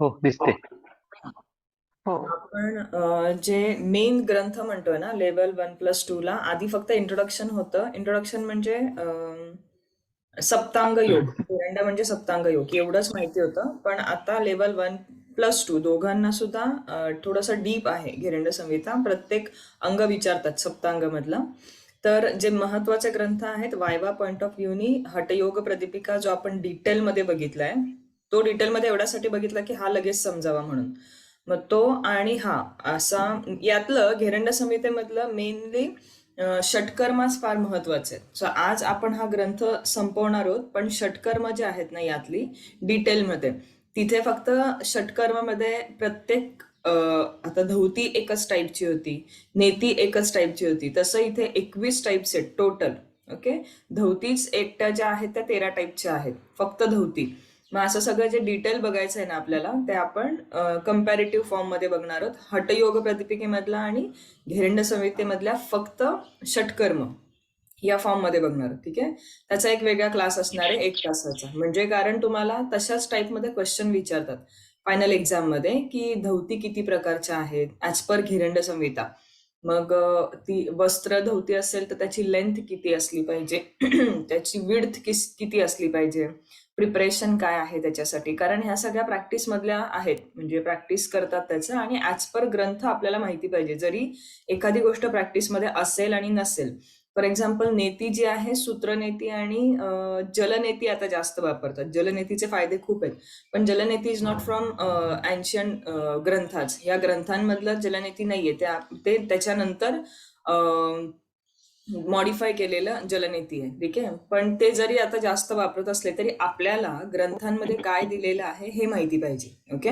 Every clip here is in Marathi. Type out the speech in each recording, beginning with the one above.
हो, दिसते. हो. आपण जे मेन ग्रंथ म्हणतोय ना लेवल 1+2 ला आधी फक्त इंट्रोडक्शन होतं. इंट्रोडक्शन म्हणजे सप्तांग योग, एरंडा म्हणजे सप्तांग योग एवढंच माहिती होतं. पण आता लेवल 1+2 दोघांना सुद्धा थोडंसं डीप आहे घेरंड संहिता. प्रत्येक अंग विचारतात सप्तांग मधला. तर जे महत्वाचे ग्रंथ आहेत वायवा पॉइंट ऑफ व्ह्यूनी हठयोग प्रदीपिका जो आपण डिटेलमध्ये बघितलाय, तो डिटेलमध्ये एवढ्यासाठी बघितला की हा लगेच समजावा म्हणून. मग तो आणि हा असा यातलं घेरंड संहितेमधलं मेनली षटकर्माच फार महत्वाचे आहेत. सो आज आपण हा ग्रंथ संपवणार आहोत, पण षटकर्म जे आहेत ना यातली डिटेलमध्ये, तिथे फक्त षटकर्मामध्ये प्रत्येक आता धौती एकच टाईपची होती, नेती एकच टाईपची होती, तसं इथे 21 टाईप्स आहेत टोटल. ओके, धौतीच एकट्या ज्या आहेत त्या 13 टाईपच्या आहेत, फक्त धौती. मग असं सगळं जे डिटेल बघायचं आहे ना आपल्याला, ते आपण कम्पॅरेटिव्ह फॉर्म मध्ये बघणार आहोत. हठयोग प्रदीपिकेमधला आणि घेरंड संहितेमधल्या फक्त षटकर्म या फॉर्म मध्ये बघणार. ठीक आहे, त्याचा एक वेगळा क्लास असणार आहे 1 तासाचा. म्हणजे कारण तुम्हाला तशाच टाईपमध्ये क्वेश्चन विचारतात फायनल एक्झाम मध्ये की धौती किती प्रकारच्या आहेत ऍज पर घेरंड संहिता. मग ती वस्त्र धौती असेल तर त्याची लेंथ किती असली पाहिजे, त्याची विड्थ किती असली पाहिजे, प्रिपरेशन काय आहे त्याच्यासाठी. कारण ह्या सगळ्या प्रॅक्टिस मधल्या आहेत, म्हणजे प्रॅक्टिस करतात त्याचं, आणि ऍज पर ग्रंथ आपल्याला माहिती पाहिजे. जरी एखादी गोष्ट प्रॅक्टिसमध्ये असेल आणि नसेल, फॉर एक्झाम्पल नेती जी आहे, सूत्रनेती आणि जलनेती आता जास्त वापरतात. जलनेतीचे फायदे खूप आहेत, पण जलनेती इज नॉट फ्रॉम एन्शियंट ग्रंथाच. या ग्रंथांमधलं जलनेती नाहीये, ते त्याच्यानंतर मॉडिफाय केलेलं जलनेती आहे. ठीक आहे, पण ते जरी आता जास्त वापरत असले तरी आपल्याला ग्रंथांमध्ये काय दिलेलं आहे हे माहिती पाहिजे. ओके,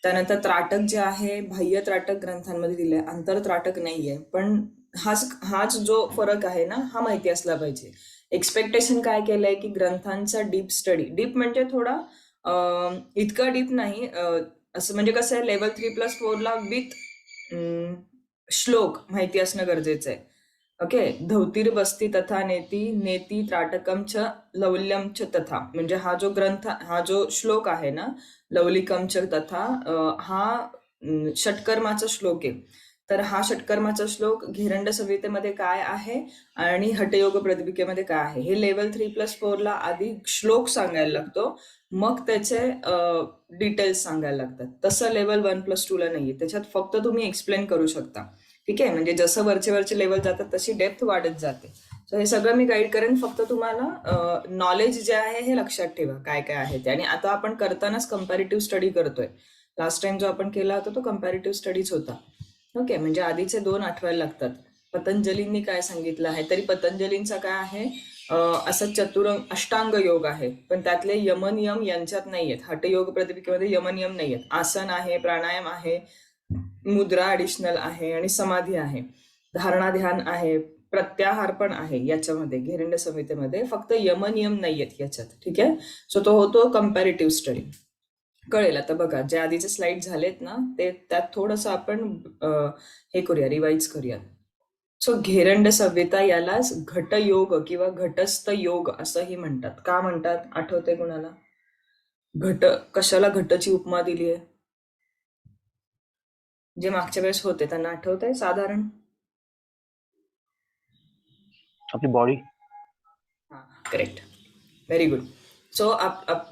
त्यानंतर त्राटक जे आहे, बाह्य त्राटक ग्रंथांमध्ये दिले, आंतर त्राटक नाहीये. पण हाच जो फरक आहे ना, हा माहिती असला पाहिजे. एक्सपेक्टेशन काय केलंय की ग्रंथांचा डीप स्टडी, डीप म्हणजे थोडा इतका डीप नाही, असं म्हणजे कसं आहे, लेवल 3+4 ला विथ श्लोक माहिती असणं गरजेचं आहे. ओके, धौतीर बस्ती तथा नेती, नेती त्राटकम च लवल्यम च तथा, म्हणजे हा जो ग्रंथ, हा जो श्लोक आहे ना, लवलिकम च तथा, हा षटकर्माचा श्लोक आहे. तर हा षटकर्माचा श्लोक घेरंड संहितेमध्ये काय आहे आणि हठयोग प्रदीपिकेमध्ये काय आहे, हे लेवल 3+4 ला आधी श्लोक सांगायला लागतो, मग त्याचे डिटेल्स सांगायला लागतात. तसं लेवल 1+2 ला नाहीये, त्याच्यात फक्त तुम्ही एक्सप्लेन करू शकता. ठीक आहे, म्हणजे जसं वरचे लेवल जातात तशी डेप्थ वाढत जाते. सो हे सगळं मी गाईड करेन, फक्त तुम्हाला नॉलेज जे आहे हे लक्षात ठेवा काय काय आहे ते. आणि आता आपण करतानाच कम्पॅरेटिव्ह स्टडी करतोय. लास्ट टाइम जो आपण केला होता तो कम्पॅरेटिव्ह स्टडीज होता. ओके, म्हणजे आधीचे 2 आठवायला लागतात. पतंजलींनी काय सांगितलं आहे, तरी पतंजलींचा काय आहे, असं अष्टांग योग आहे, पण त्यातले यमनियम यांच्यात नाहीयेत. हठयोग प्रदीपिकेमध्ये यमनियम नाहीयेत. आसन आहे, प्राणायाम आहे, मुद्रा ऍडिशनल आहे, आणि समाधी आहे, धारणा ध्यान आहे, प्रत्याहार पण आहे याच्यामध्ये. घेरंड संहितेमध्ये फक्त यमनियम नाहीयेत याच्यात. ठीक आहे, सो तो होतो कम्पॅरेटिव्ह स्टडी. कळेल आता. बघा, जे आधीचे स्लाइड झालेत ना, ते त्यात थोडस आपण हे करूया, रिवाइज करूया. सो घेरंड संहिता यालाच घटयोग किंवा घटस्थ योग असंही म्हणतात. का म्हणतात आठवते कुणाला? कशाला घटची उपमा दिली आहे? जे मागच्या वेळेस होते त्यांना आठवतंय साधारण? आपली body. Correct, very good. So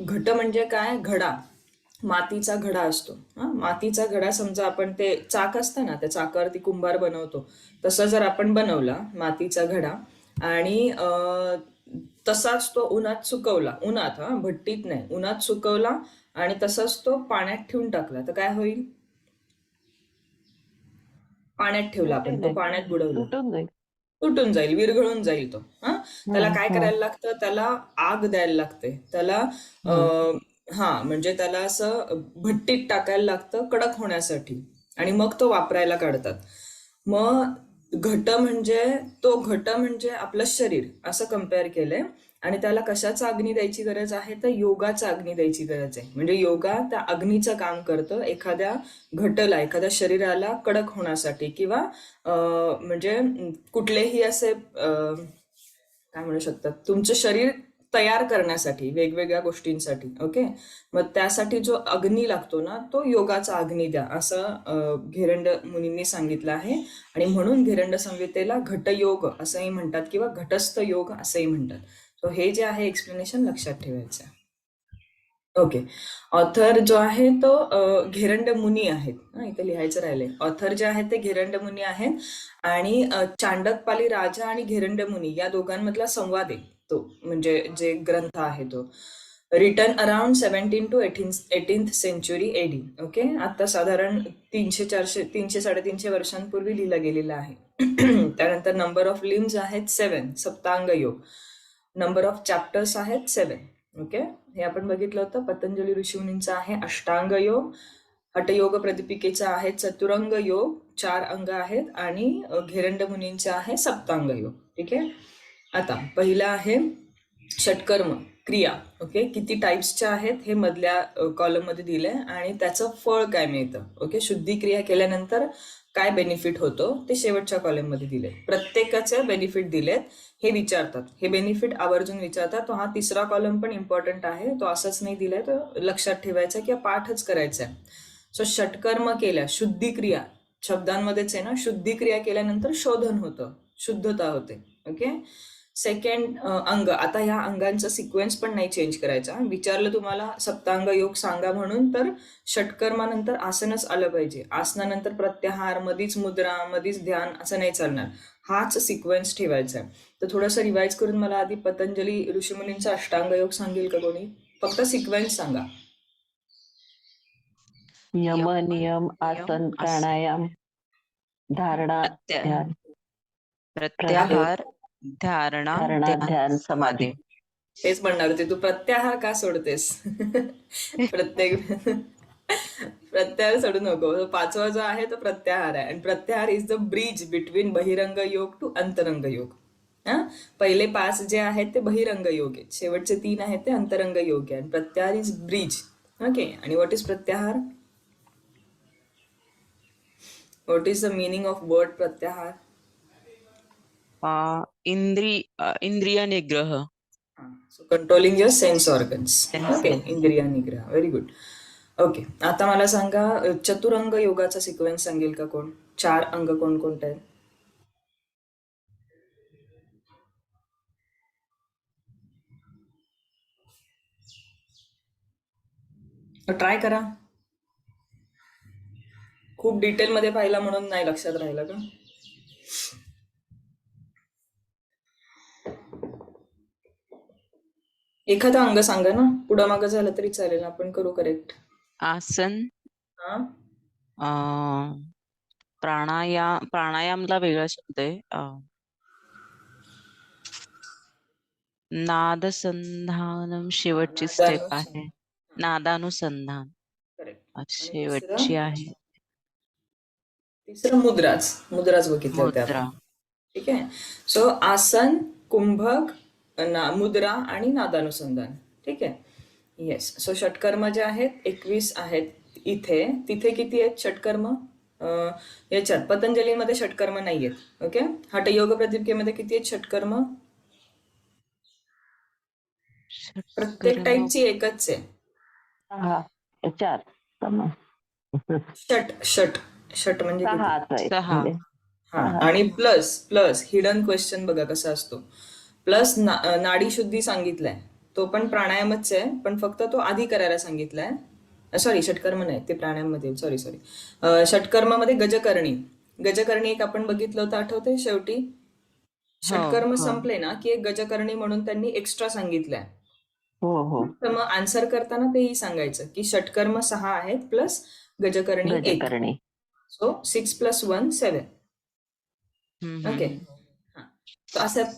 घट म्हणजे काय? घडा, मातीचा घडा असतो. मातीचा घडा, समजा आपण ते चाक असतं ना, त्या चाकावरती कुंभार बनवतो, तसं जर आपण बनवला मातीचा घडा आणि तसाच तो उन्हात सुकवला, उन्हात, भट्टीत नाही, उन्हात सुकवला, आणि तसाच तो पाण्यात ठेवून टाकला, तर काय होईल? पाण्यात ठेवला आपण, तो पाण्यात बुडवला, तुटून जाईल. तुटून जाईल, विरघळून जाईल तो. त्याला काय करायला लागतं? त्याला आग द्यायला लागते, त्याला म्हणजे त्याला असं भट्टीत टाकायला लागतं कडक होण्यासाठी, आणि मग तो वापरायला काढतात. मग घट म्हणजे आपलं शरीर असं कम्पेअर केलंय. आणि त्याला कशाचा अग्नी द्यायची गरज आहे? तर योगाचा अग्नी द्यायची गरज आहे. म्हणजे योगा त्या अग्नीचं काम करतं एखाद्या घटला, एखाद्या शरीराला कडक होण्यासाठी, किंवा म्हणजे कुठलेही असे काय म्हणू शकतात, तुमचं शरीर तयार करण्यासाठी वेगवेगळ्या गोष्टींसाठी. ओके, मग त्यासाठी जो अग्नी लागतो ना, तो योगाचा अग्नी द्या, असं घेरंड मुनींनी सांगितलं आहे. आणि म्हणून घेरंड संहितेला घटयोग असंही म्हणतात किंवा घटस्थ योग असंही म्हणतात. तो हे जे आहे एक्सप्लेनेशन लक्षात ठेवायचं आहे. ओके, ऑथर जो आहे तो घेरंड मुनी आहेत. इथे लिहायचं राहिलंय. ऑथर जे आहेत ते घेरंड मुनी आहेत आणि चांडकपाली राजा आणि घेरंड मुनी या दोघांमधला संवाद आहे तो, म्हणजे जे ग्रंथ आहे तो. Written around 17 to 18th century AD. Okay, आता साधारण 300-350 वर्षांपूर्वी लिहिला गेलेला आहे. त्यानंतर नंबर ऑफ लिम्स आहेत 7, सप्तांग योग. नंबर ऑफ चॅप्टर्स आहेत 7. ओके, हे आपण बघितलं होतं. पतंजली ऋषीमुनींचा आहे अष्टांग योग, हठयोग प्रदीपिकेचा आहे चतुरंग योग, 4 अंग आहेत, आणि घेरंड मुनींचा आहे सप्तांग योग. ठीक आहे, आता पहिला आहे षटकर्म क्रिया. ओके, किती टाइप्सच्या आहेत हे मधल्या कॉलम मध्ये दिलंय आणि त्याचं फळ काय मिळतं. ओके, शुद्धी क्रिया केल्यानंतर काय बेनिफिट होतो ते शेवटच्या कॉलम मध्ये दिले. प्रत्येकाचे बेनिफिट दिलेत हे विचारतात, हे बेनिफिट आवर्जून विचारतात. तो हा तिसरा कॉलम पण इम्पॉर्टंट आहे, तो असंच नाही दिलाय, तो लक्षात ठेवायचा किंवा पाठच करायचा आहे. सो षटकर्म केल्या, शुद्धी क्रिया शब्दांमध्येच आहे ना, शुद्धी क्रिया केल्यानंतर शोधन होतं, शुद्धता होते. ओके, सेकंड अंग. आता ह्या अंगांचा सिक्वेन्स पण नाही चेंज करायचा. विचारलं तुम्हाला सप्तांग योग सांगा म्हणून, तर षटकर्मानंतर आसनच आलं पाहिजे. आसनानंतर प्रत्याहार, मधीच मुद्रा, मधीच ध्यान, असं नाही चालणार. हाच सिक्वेन्स ठेवायचा आहे. तर थोडंसं रिवाइज करून मला आधी पतंजली ऋषीमुनींचा अष्टांग योग सांगेल का कोणी? फक्त सिक्वेन्स सांगा. यम, नियम, आसन, प्राणायाम, धारणा, ध्यान, प्रत्याहार, धारणा, ध्यान, समाधी. तेच म्हणणार होते, तू प्रत्याहार का सोडतेस? प्रत्याहार सोडू नको. पाचवा जो आहे तो प्रत्याहार आहे, आणि प्रत्याहार इज द ब्रिज बिटवीन बहिरंग योग टू अंतरंग योग. पहिले 5 जे आहेत ते बहिरंग योग आहेत, शेवटचे 3 आहेत ते अंतरंग योग आहे. प्रत्याहार इज ब्रिज. ओके, आणि व्हॉट इज प्रत्याहार? What is the meaning of word प्रत्याहार? इंद्रिय निग्रह. So controlling your sense organs. Okay, इंद्रिय निग्रह. Very good. ओके, आता मला सांगा चतुरंग योगाचा सिक्वेन्स सांगेल का कोण? 4 अंग कोणकोणते आहेत? ट्राय करा. खूप डिटेल मध्ये पाहिला म्हणून नाही लक्षात राहिलं का? एखादं अंग सांगा ना, पुढं मागं झालं तरी चालेल, आपण करू करेक्ट. आसन, प्राणायामला वेगळा शब्द आहे. नादसंधानम शेवटची स्टेप आहे. नादानुसंधान शेवटची आहे. तिसरं मुद्राच बघितलं होतं आपण. ठीक आहे, सो आसन, कुंभक, मुद्रा आणि नादानुसंधान. ठीक आहे, येस. सो षटकर्म जे आहेत 21 आहेत इथे. तिथे किती आहेत षटकर्म? याच्यात पतंजलीमध्ये षटकर्म नाही आहेत. ओके, हठयोग प्रदीपिकेमध्ये किती आहेत षटकर्म? प्रत्येक टाईपची एकच आहे. 4. षट म्हणजे किती? 6. आणि प्लस हिडन क्वेश्चन बघा कसा असतो. प्लस नाडी शुद्धी सांगितलाय, तो पण प्राणायामच आहे, पण फक्त तो आधी करायला सांगितलाय. सॉरी, षटकर्म नाही, ते प्राणायाम मध्ये. सॉरी. षटकर्मामध्ये गजकर्णी एक आपण बघितलं होतं, आठवते? शेवटी षटकर्म संपले ना की एक गजकर्णी म्हणून त्यांनी एक्स्ट्रा सांगितलंय. तर मग आन्सर करताना तेही सांगायचं की षटकर्म 6 आहेत प्लस गजकर्णी 1. सो 6 + 1 7. ओके,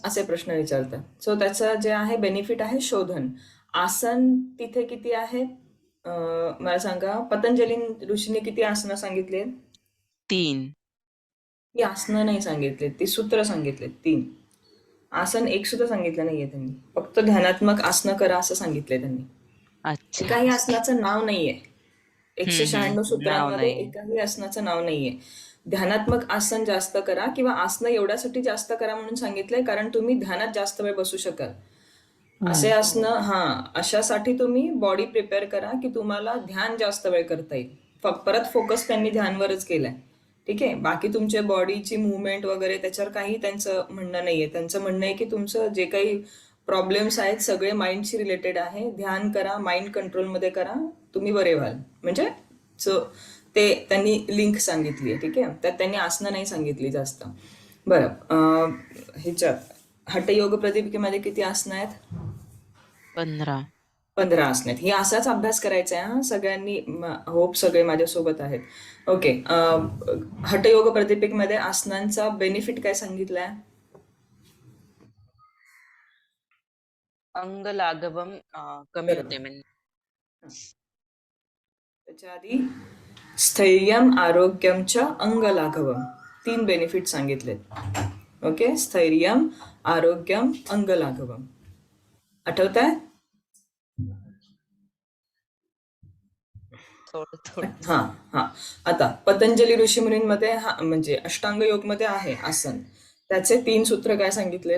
असे प्रश्न विचारतात. सो त्याचं जे आहे बेनिफिट आहे शोधन. आसन तिथे किती आहेत मला सांगा. पतंजली ऋषीने किती आसनं सांगितले? 3. ती आसनं नाही सांगितले, ती सूत्र सांगितले 3. आसन एक सुद्धा सांगितलं नाहीये त्यांनी, फक्त ध्यानात्मक आसनं करा असं सांगितलंय त्यांनी. काही आसनाचं नाव नाहीये 196 सूत्रांमध्ये, एकाही आसनाचं नाव नाहीये. ध्यानात्मक आसन जास्त करा किंवा आसनं एवढ्यासाठी जास्त करा म्हणून सांगितलंय कारण तुम्ही ध्यानात जास्त वेळ बसू शकाल. असे असणं, अशासाठी तुम्ही बॉडी प्रिपेअर करा की तुम्हाला ध्यान जास्त वेळ करता येईल. परत फोकस त्यांनी ध्यानवरच केलाय. ठीक आहे. बाकी तुमच्या बॉडीची मुवमेंट वगैरे त्याच्यावर काही त्यांचं म्हणणं नाहीये. त्यांचं म्हणणं आहे की तुमचं जे काही प्रॉब्लेम्स आहेत सगळे माइंडशी रिलेटेड आहे. ध्यान करा, माइंड कंट्रोलमध्ये करा, तुम्ही बरे व्हाल. म्हणजे ते त्यांनी लिंक सांगितली आहे. ठीक आहे. त्यात त्यांनी आसनं नाही सांगितली जास्त. बरं, ह्याच्यात हठयोग प्रदीपिकेमध्ये किती आसनं आहेत? 15 आसनं आहेत. ही असाच अभ्यास करायचा आहे हा सगळ्यांनी. होप सगळे माझ्यासोबत आहेत. ओके. हठयोग प्रदीपिकेमध्ये आसनांचा बेनिफिट काय सांगितलाय? अंग लाघवम कमी होते म्हणजे. त्याच्या आधी स्थैर्यम आरोग्यमच्या अंग लाघवम 3 बेनिफिट सांगितलेत. ओके. स्थैर्यम आरोग्यम अंग लाघवम आठवत आहे? आता पतंजली ऋषीमुनींमध्ये म्हणजे अष्टांग योग मध्ये आहे आसन. त्याचे 3 सूत्र काय सांगितले?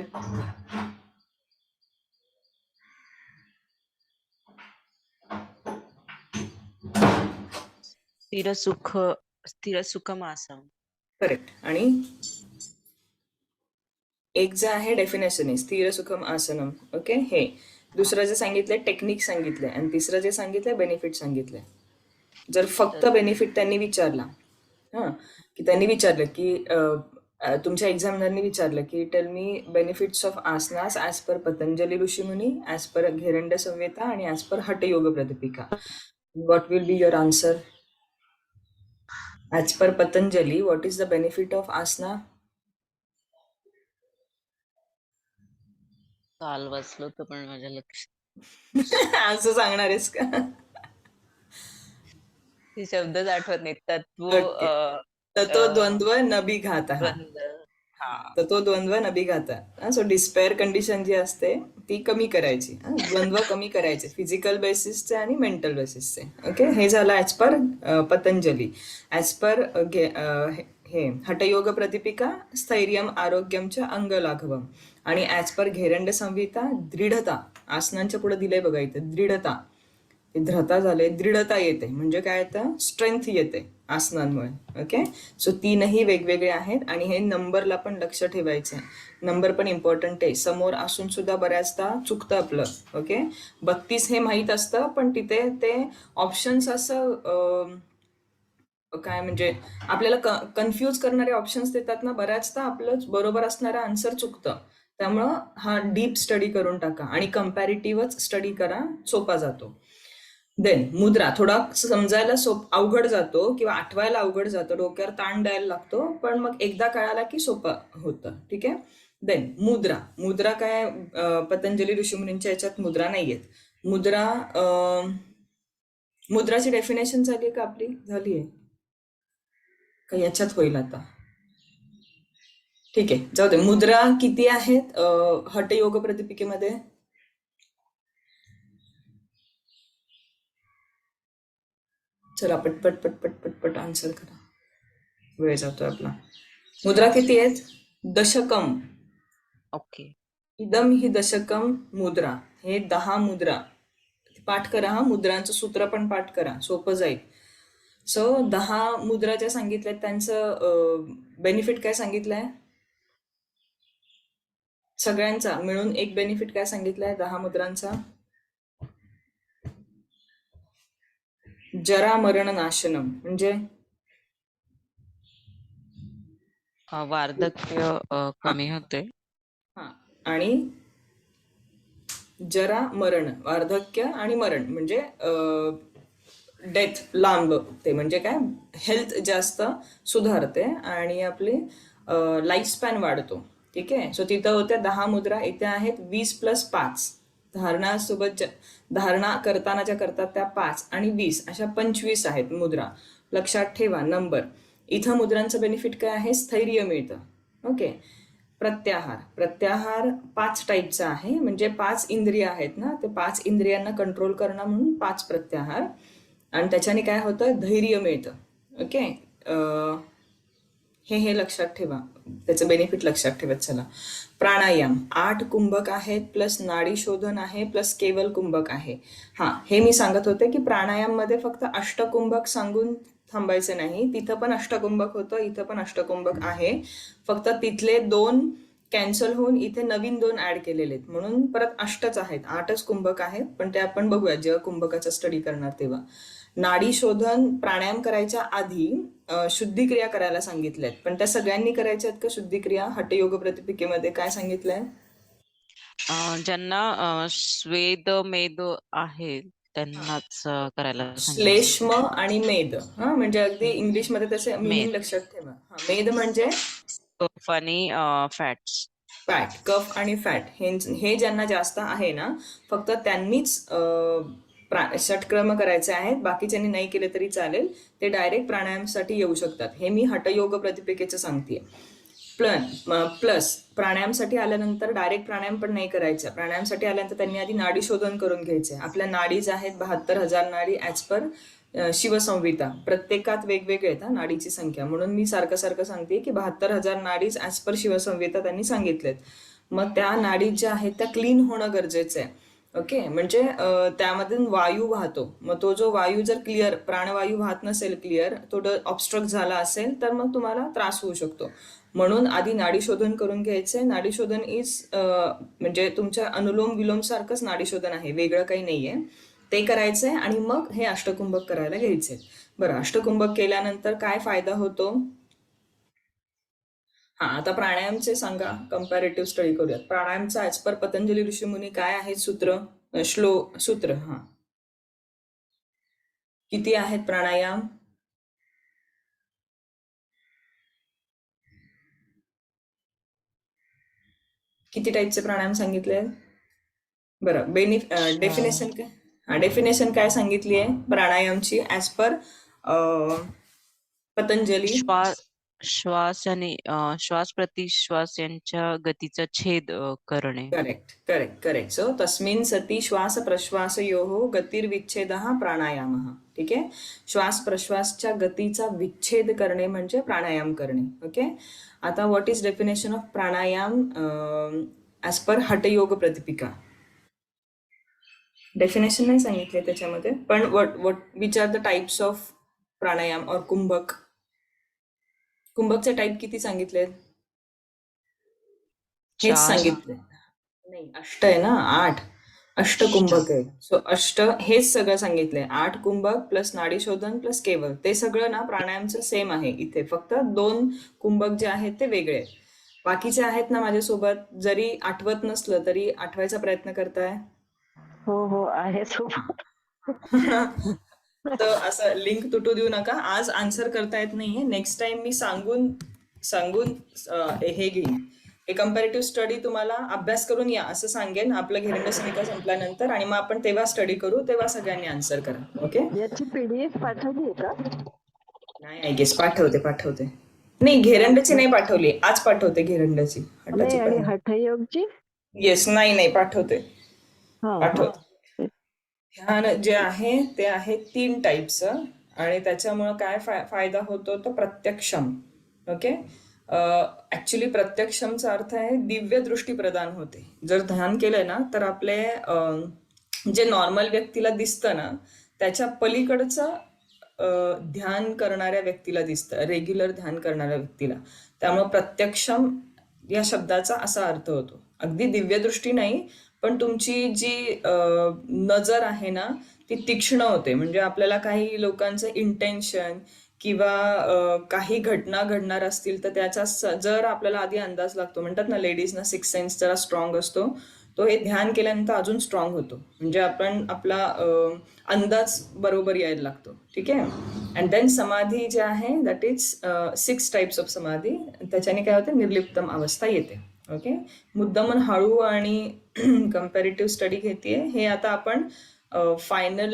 स्थिर सुखम आसन. करेक्ट. आणि एक जे आहे डेफिनेशन आहे स्थिर सुखम आसनम. ओके. हे दुसरं जे सांगितलंय टेक्निक सांगितलंय आणि तिसरं जे सांगितलंय बेनिफिट सांगितलंय. जर फक्त बेनिफिट त्यांनी विचारला, की त्यांनी विचारलं की तुमच्या एक्झामिनरनी विचारलं की टेल मी बेनिफिट्स ऑफ आसनास ॲज पर पतंजली ऋषीमुनी, ॲज पर घेरंड संहिता आणि as per Hatha Yoga Pradipika. What will be your answer? As per Patanjali what is the benefit of asana? काल वाचलो होतं पण माझ्या लक्षात असं सांगणार आहेस का? ते शब्दच आठवत नाही. ततो द्वंद्व नभिघात. ततो द्वंद्व नभिघात. सो डिस्पेअर कंडिशन जी असते ती कमी करायची. द्वंद्व कमी करायचे फिजिकल बेसिसचे आणि मेंटल बेसिसचे. ओके. हे झालं as per Patanjali. As per हे हठयोग प्रदीपिका स्थैर्यम आरोग्यमच्या अंग लाघवम. आणि ॲज पर घेरंड संहिता दृढता. आसनांच्या पुढे दिलंय बघा इथे दृढता. दृढता झाले, दृढता येते म्हणजे काय येतं? स्ट्रेंथ येते आसनांमुळे. ओके. सो 3ही वेगवेगळे आहेत आणि हे नंबरला पण लक्ष ठेवायचं आहे. नंबर पण इम्पॉर्टंट आहे. समोर असून सुद्धा बऱ्याचदा चुकतं आपलं. ओके. 32 हे माहीत असतं पण तिथे ते ऑप्शन्स असं काय म्हणजे आपल्याला कन्फ्यूज करणारे ऑप्शन्स देतात ना, बऱ्याचदा आपलं बरोबर असणारा आन्सर चुकतं. त्यामुळं हा डीप स्टडी करून टाका आणि कम्पॅरेटिव्हच स्टडी करा, सोपा जातो. देन मुद्रा थोडा समजायला अवघड जातो किंवा आठवायला अवघड जातो, डोक्यावर ताण द्यायला लागतो, पण मग एकदा कळाला की सोपं होतं. ठीक आहे. देन मुद्रा काय? पतंजली ऋषीमुनींच्या याच्यात मुद्रा नाहीयेत. मुद्राची डेफिनेशन झाली का आपली? झालीये का याच्यात होईल आता? ठीक आहे, जाऊ दे. मुद्रा किती आहेत हठयोग प्रदीपिकेमध्ये? चला पटपट पटपट पटपट आन्सर करा, वेळ जातोय आपला. मुद्रा किती आहेत? दशकम. ओके. इदम ही दशकम मुद्रा. हे 10 मुद्रा पाठ करा. मुद्रांचं सूत्र पण पाठ करा, सोपं जाईल. सो 10 मुद्रा ज्या सांगितल्यात त्यांचं बेनिफिट काय सांगितलंय? सगळ्यांचा मिळून एक बेनिफिट काय सांगितलंय 10 मुद्रांचा? जरा मरण नाशनम. म्हणजे वार्धक्य कमी होते. आणि जरा मरण, वार्धक्य आणि मरण म्हणजे डेथ लांब ते म्हणजे काय? हेल्थ जास्त सुधारते आणि आपली लाईफ स्पॅन वाढतो. ठीक आहे. सो तिथं होत्या 10 मुद्रा, इथे आहेत 20+5. धारणा करतानाच्या करतात त्या 5 आणि 20 अशा 25 आहेत मुद्रा. लक्षात ठेवा नंबर. इथं मुद्रांचं बेनिफिट काय आहे? स्थैर्य मिळतं. ओके. प्रत्याहार 5 टाईपचा आहे, म्हणजे 5 इंद्रिय आहेत ना, ते 5 इंद्रियांना कंट्रोल करणं म्हणून 5 प्रत्याहार. आणि त्याच्याने काय होतं? धैर्य मिळतं. ओके. हे लक्षात ठेवा, त्याचं बेनिफिट लक्षात ठेवत चला. प्राणायाम 8 कुंभक आहेत प्लस नाडी शोधन आहे प्लस केवल कुंभक आहे. हे मी सांगत होते की प्राणायाम मध्ये फक्त अष्टकुंभक सांगून थांबायचं नाही, तिथं पण अष्टकुंभक होतं, इथं पण अष्टकुंभक आहे, फक्त तिथले 2 कॅन्सल होऊन इथे नवीन 2 ऍड केलेले आहेत, म्हणून परत 8च आहेत, 8च कुंभक आहेत. पण ते आपण बघूया जेव्हा कुंभकाचा स्टडी करणार तेव्हा. नाडी शोधन प्राणायाम करायच्या आधी शुद्धिक्रिया करायला सांगितल्यात, पण त्या सगळ्यांनी करायच्या आहेत का शुद्धिक्रिया? हठयोग प्रतिपिकेमध्ये काय सांगितलंय? ज्यांना स्वेद मेद आहे त्यांनाच करायला सांगितलं. श्लेष्म आणि मेद, म्हणजे अगदी इंग्लिश मध्ये त्याचे मिनिंग मेद. लक्षात ठेवा. मेद म्हणजे कफ आणि फॅट्स. फॅट, कफ आणि फॅट हे ज्यांना जास्त आहे ना, फक्त त्यांनीच षटक्रम करायचे आहेत, बाकीच्यांनी नाही केले तरी चालेल, ते डायरेक्ट प्राणायामसाठी येऊ शकतात. हे मी हठयोग प्रतिपिकेचं सांगतेय. प्लस प्राणायामसाठी आल्यानंतर डायरेक्ट प्राणायाम पण नाही करायचं. प्राणायामसाठी आल्यानंतर त्यांनी आधी नाडी शोधन करून घ्यायचे. आपल्या नाडीज आहेत 72,000 नाडी ऍज पर शिवसंहिता, प्रत्येकात वेगवेगळे आहेत नाडीची संख्या, म्हणून मी सारखं सांगते की 72,000 नाडीज ऍज पर शिवसंहिता त्यांनी सांगितलेत. मग त्या नाडी ज्या आहेत त्या क्लीन होणं गरजेचं आहे. ओके, म्हणजे त्यामधून वायू वाहतो, मग तो जो वायू जर क्लिअर, प्राणवायू वाहत नसेल क्लिअर, तो ऑब्स्ट्रक्ट झाला असेल तर मग तुम्हाला त्रास होऊ शकतो. म्हणून आधी नाडी शोधन करून घ्यायचंय. नाडी शोधन म्हणजे तुमच्या अनुलोम विलोम सारखंच नाडी शोधन आहे, वेगळं काही नाहीये, ते करायचंय आणि मग हे अष्टकुंभक करायला घ्यायचे. बरं, अष्टकुंभक केल्यानंतर काय फायदा होतो? आता प्राणायामचे सांगा, कम्पॅरेटिव्ह स्टडी करूयात. प्राणायामचा ऍज पर पतंजली ऋषीमुनी काय आहेत सूत्र? सूत्र किती आहेत प्राणायाम? किती टाईपचे प्राणायाम सांगितले? बरं, डेफिनेशन काय? डेफिनेशन काय सांगितली आहे प्राणायामची ऍज पर पतंजली? श्वास आणि श्वास प्रतिश्वास यांच्या गतीचा छेद करणे. करेक्ट. सो तस्मिन् सती श्वास प्रश्वासयोः गतिर्विच्छेदः प्राणायामः. ठीक आहे, श्वास प्रश्वासच्या गतीचा विच्छेद करणे म्हणजे प्राणायाम करणे. ओके, आता what is definition of pranayama as per Hatha Yoga Pradipika? Definition नाही सांगितले त्याच्यामध्ये, पण which are the types of pranayama और कुंभक? कुंभकचे टाईप किती सांगितले? हेच सांगितले नाही, 8 आहे ना, 8 अष्टकुंभक आहे. सो अष्ट हेच सगळं सांगितलंय, 8 कुंभक प्लस नाडी शोधन प्लस केवल, ते सगळं ना प्राणायामचं सेम आहे. इथे फक्त 2 कुंभक जे आहेत ते वेगळे आहेत. बाकीचे आहेत ना माझ्यासोबत, जरी आठवत नसलं तरी आठवायचा प्रयत्न करताय? हो आहे सोबत. तर असं लिंक तुटू देऊ नका. आज आन्सर करता येत नाहीये, नेक्स्ट टाइम मी सांगून हे घेईन. हे कम्पॅरेटिव्ह स्टडी तुम्हाला अभ्यास करून या असं सांगेन आपलं घेरंड समिका संपल्यानंतर, आणि मग आपण तेव्हा स्टडी करू, तेव्हा सगळ्यांनी आन्सर करा. ओके, याची पीडीएफ पाठवली का? नाही, आय गेस पाठवते. नाही, घेरंडची नाही पाठवली, आज पाठवते घेरंडची. आणि हठयोगची? येस, नाही पाठवते. ध्यान जे आहे ते आहे 3 टाईपचं, आणि त्याच्यामुळं काय फायदा होतो तो प्रत्यक्षम. ओके, ऍक्च्युली प्रत्यक्षमचा अर्थ आहे दिव्य दृष्टी प्रदान होते. जर ध्यान केलंय ना तर आपले जे नॉर्मल व्यक्तीला दिसतं ना त्याच्या पलीकडचं ध्यान करणाऱ्या व्यक्तीला दिसतं, रेग्युलर ध्यान करणाऱ्या व्यक्तीला. त्यामुळे प्रत्यक्षम या शब्दाचा असा अर्थ होतो. अगदी दिव्य दृष्टी नाही, पण तुमची जी नजर आहे ना ती तीक्ष्ण होते. म्हणजे आपल्याला काही लोकांचं इंटेन्शन किंवा काही घटना घडणार असतील तर त्याचा जर आपल्याला आधी अंदाज लागतो, म्हणतात ना लेडीजना 6th सेन्स जरा स्ट्रॉंग असतो, तो हे ध्यान केल्यानंतर अजून स्ट्रॉंग होतो. म्हणजे आपण आपला अंदाज बरोबर यायला लागतो. ठीक आहे, अँड देन समाधी जे आहे दॅट इज 6 टाइप्स ऑफ समाधी. त्याच्याने काय होतं, निर्लिप्तम अवस्था येते. ओके, मुद्दामन हळू आणि कम्पॅरेटिव्ह स्टडी घेते. हे आता आपण फायनल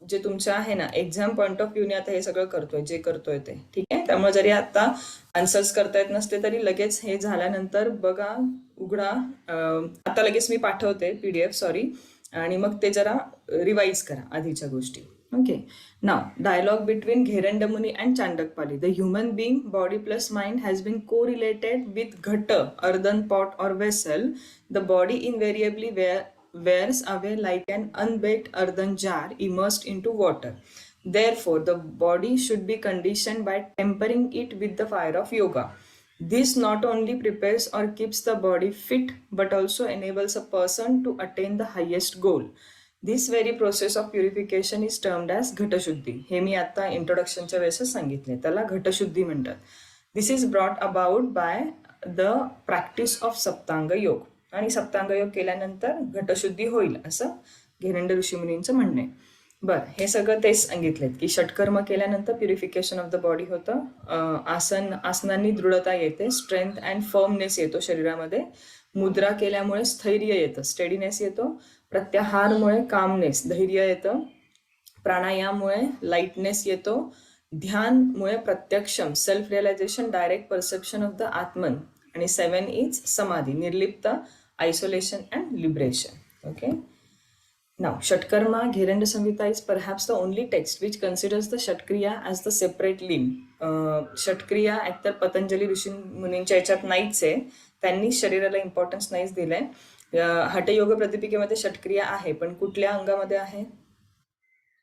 जे तुमचं आहे ना एक्झाम पॉइंट ऑफ व्ह्यूने आता हे सगळं करतोय, जे करतोय ते. ठीक आहे, त्यामुळे जरी आता आन्सर्स करता येत नसते तरी लगेच हे झाल्यानंतर बघा, उघडा, आता लगेच मी पाठवते PDF, आणि मग ते जरा रिवाईज करा आधीच्या गोष्टी. Okay. Now, dialogue between Gherandamuni and Chandakpali. The human being, body plus mind, has been correlated with ghata, earthen pot or vessel. The body invariably wears away like an unbaked earthen jar immersed into water. Therefore, the body should be conditioned by tempering it with the fire of yoga. This not only prepares or keeps the body fit, but also enables a person to attain the highest goal. This very process of purification is termed as घटशुद्धी. हे मी आता इंट्रोडक्शनच्या वेळेसच सांगितले, त्याला घटशुद्धी म्हणतात. This is brought about by the practice of saptanga yoga, आणि सप्तांग योग केल्यानंतर घटशुद्धी होईल असं घेरंड ऋषीमुनींचं म्हणणं आहे. बरं, हे सगळं तेच सांगितलेत की षटकर्म केल्यानंतर प्युरिफिकेशन ऑफ द बॉडी होतं. आसनांनी दृढता येते, स्ट्रेंथ अँड फर्मनेस येतो शरीरामध्ये. मुद्रा केल्यामुळे स्थैर्य येतं, स्टेडीनेस येतो. प्रत्याहारमुळे कामनेस, धैर्य येतं. प्राणायाममुळे लाईटनेस येतो. ध्यानमुळे प्रत्यक्षम, self realisation, direct perception of the atman. आणि 7 इज समाधी, निर्लिप्त, isolation and liberation. Okay. Now, Shatkarma Gheranda Samhita is perhaps the only text which considers the Shatkriya as the separate limb. Shatkriya एकतर पतंजली ऋषी मुनींच्या याच्यात नाहीच आहे, त्यांनी शरीराला इम्पॉर्टन्स नाहीच दिलंय. हठयोग प्रतिपिकेमध्ये षटक्रिया आहे, पण कुठल्या अंगामध्ये आहे?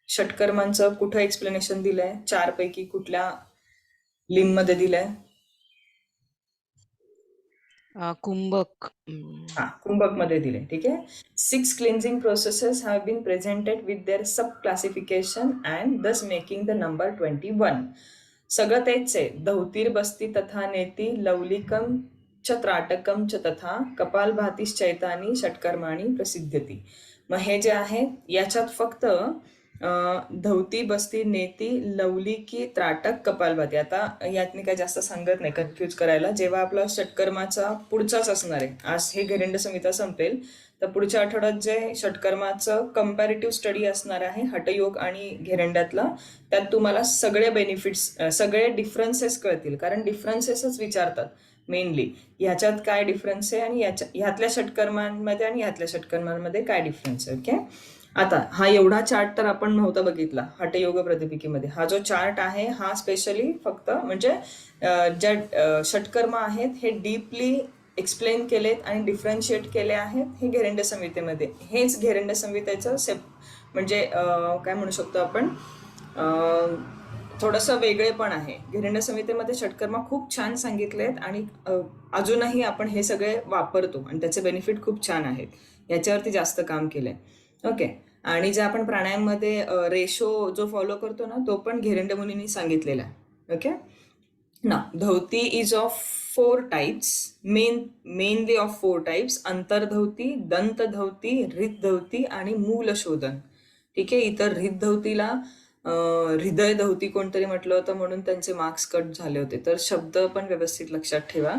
षटकर्मांचं कुठं एक्सप्लेनेशन दिलंय? 4 पैकी कुठल्या लिंब मध्ये दिलंय? कुंभक. कुंभक मध्ये दिले. ठीक आहे. 6 cleansing processes have been presented with their sub classification and thus making the number 21. सगळं तेच आहे. धौतीर बस्ती तथा नेती, लवलिकम च त्राटकम च तथा, कपालभातीश्चैतानी षटकर्माणी प्रसिद्ध्यती. मग हे जे आहे याच्यात फक्त धौती, बस्ती, नेती, लवलिकी, त्राटक, कपालभाती. आता यातनी काय जास्त सांगत नाही कन्फ्यूज करायला. जेव्हा आपला षटकर्माचा पुढचाच असणार आहे, आज हे घेरंड संहिता संपेल, तर पुढच्या आठवड्यात जे षटकर्माचं कंपॅरेटिव्ह स्टडी असणार आहे हठयोग आणि घेरंड्यातला, त्यात तुम्हाला सगळे बेनिफिट्स, सगळे डिफरन्सेस कळतील. कारण डिफरन्सेसच विचारतात मेनली, ह्याच्यात काय डिफरन्स आहे आणि ह्यातल्या षटकर्मांमध्ये आणि ह्यातल्या षटकर्मांमध्ये काय डिफरन्स आहे. ओके. आता हा एवढा चार्ट तर आपण नव्हता बघितला हठयोग प्रतिपिकेमध्ये. हा जो चार्ट आहे हा स्पेशली फक्त म्हणजे ज्या षटकर्म आहेत हे डीपली एक्सप्लेन केलेत आणि डिफरन्शिएट केले आहेत हे घेरंड संहितेमध्ये. हेच घेरंड संहितेचं म्हणजे काय म्हणू शकतो आपण, थोडंसं वेगळेपण आहे. घेरंड संहितेमध्ये षटकर्म खूप छान सांगितलेत आणि अजूनही आपण हे सगळे वापरतो आणि त्याचे बेनिफिट खूप छान आहेत. याच्यावरती जास्त काम केलंय. ओके. आणि जे आपण प्राणायाममध्ये रेशो जो फॉलो करतो ना, तो पण घेरंड मुनींनी सांगितलेला आहे. ओके. ना dhauti is of 4 types, mainly of 4 types: antardhauti, dantadhauti, hriddhauti आणि मूलशोधन. ठीक आहे. इतर हृदधौतीला हृदय धौती कोणतरी म्हटलं होतं म्हणून त्यांचे मार्क्स कट झाले होते, तर शब्द पण व्यवस्थित लक्षात ठेवा.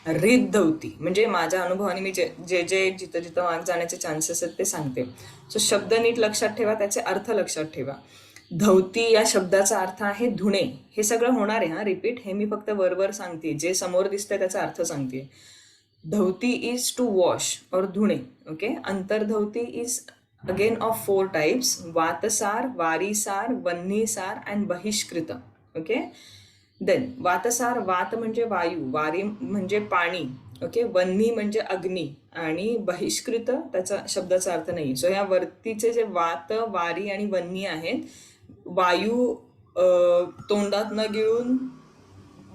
हृदधौती म्हणजे माझ्या अनुभवाने मी जे जिथं मार्क जाण्याचे चान्सेस आहेत ते सांगते. सो शब्द नीट लक्षात ठेवा, त्याचे अर्थ लक्षात ठेवा. धौती या शब्दाचा अर्थ आहे धुणे. हे सगळं होणार आहे हा रिपीट, हे मी फक्त वरवर सांगते, जे समोर दिसतंय त्याचा अर्थ सांगते. धौती इज टू वॉश और धुणे. Okay. Antardhauti is again of 4 types: vatsara, varisara, vahnisara and bahishkrita. Okay. Then vatsara, वात म्हणजे वायू, वारी म्हणजे पाणी. ओके. वन्नी म्हणजे अग्नी आणि बहिष्कृत त्याचा शब्दाचा अर्थ नाही. सो ह्या वरतीचे जे वात, वारी आणि वन्नी आहेत, वायू तोंडात न गिळून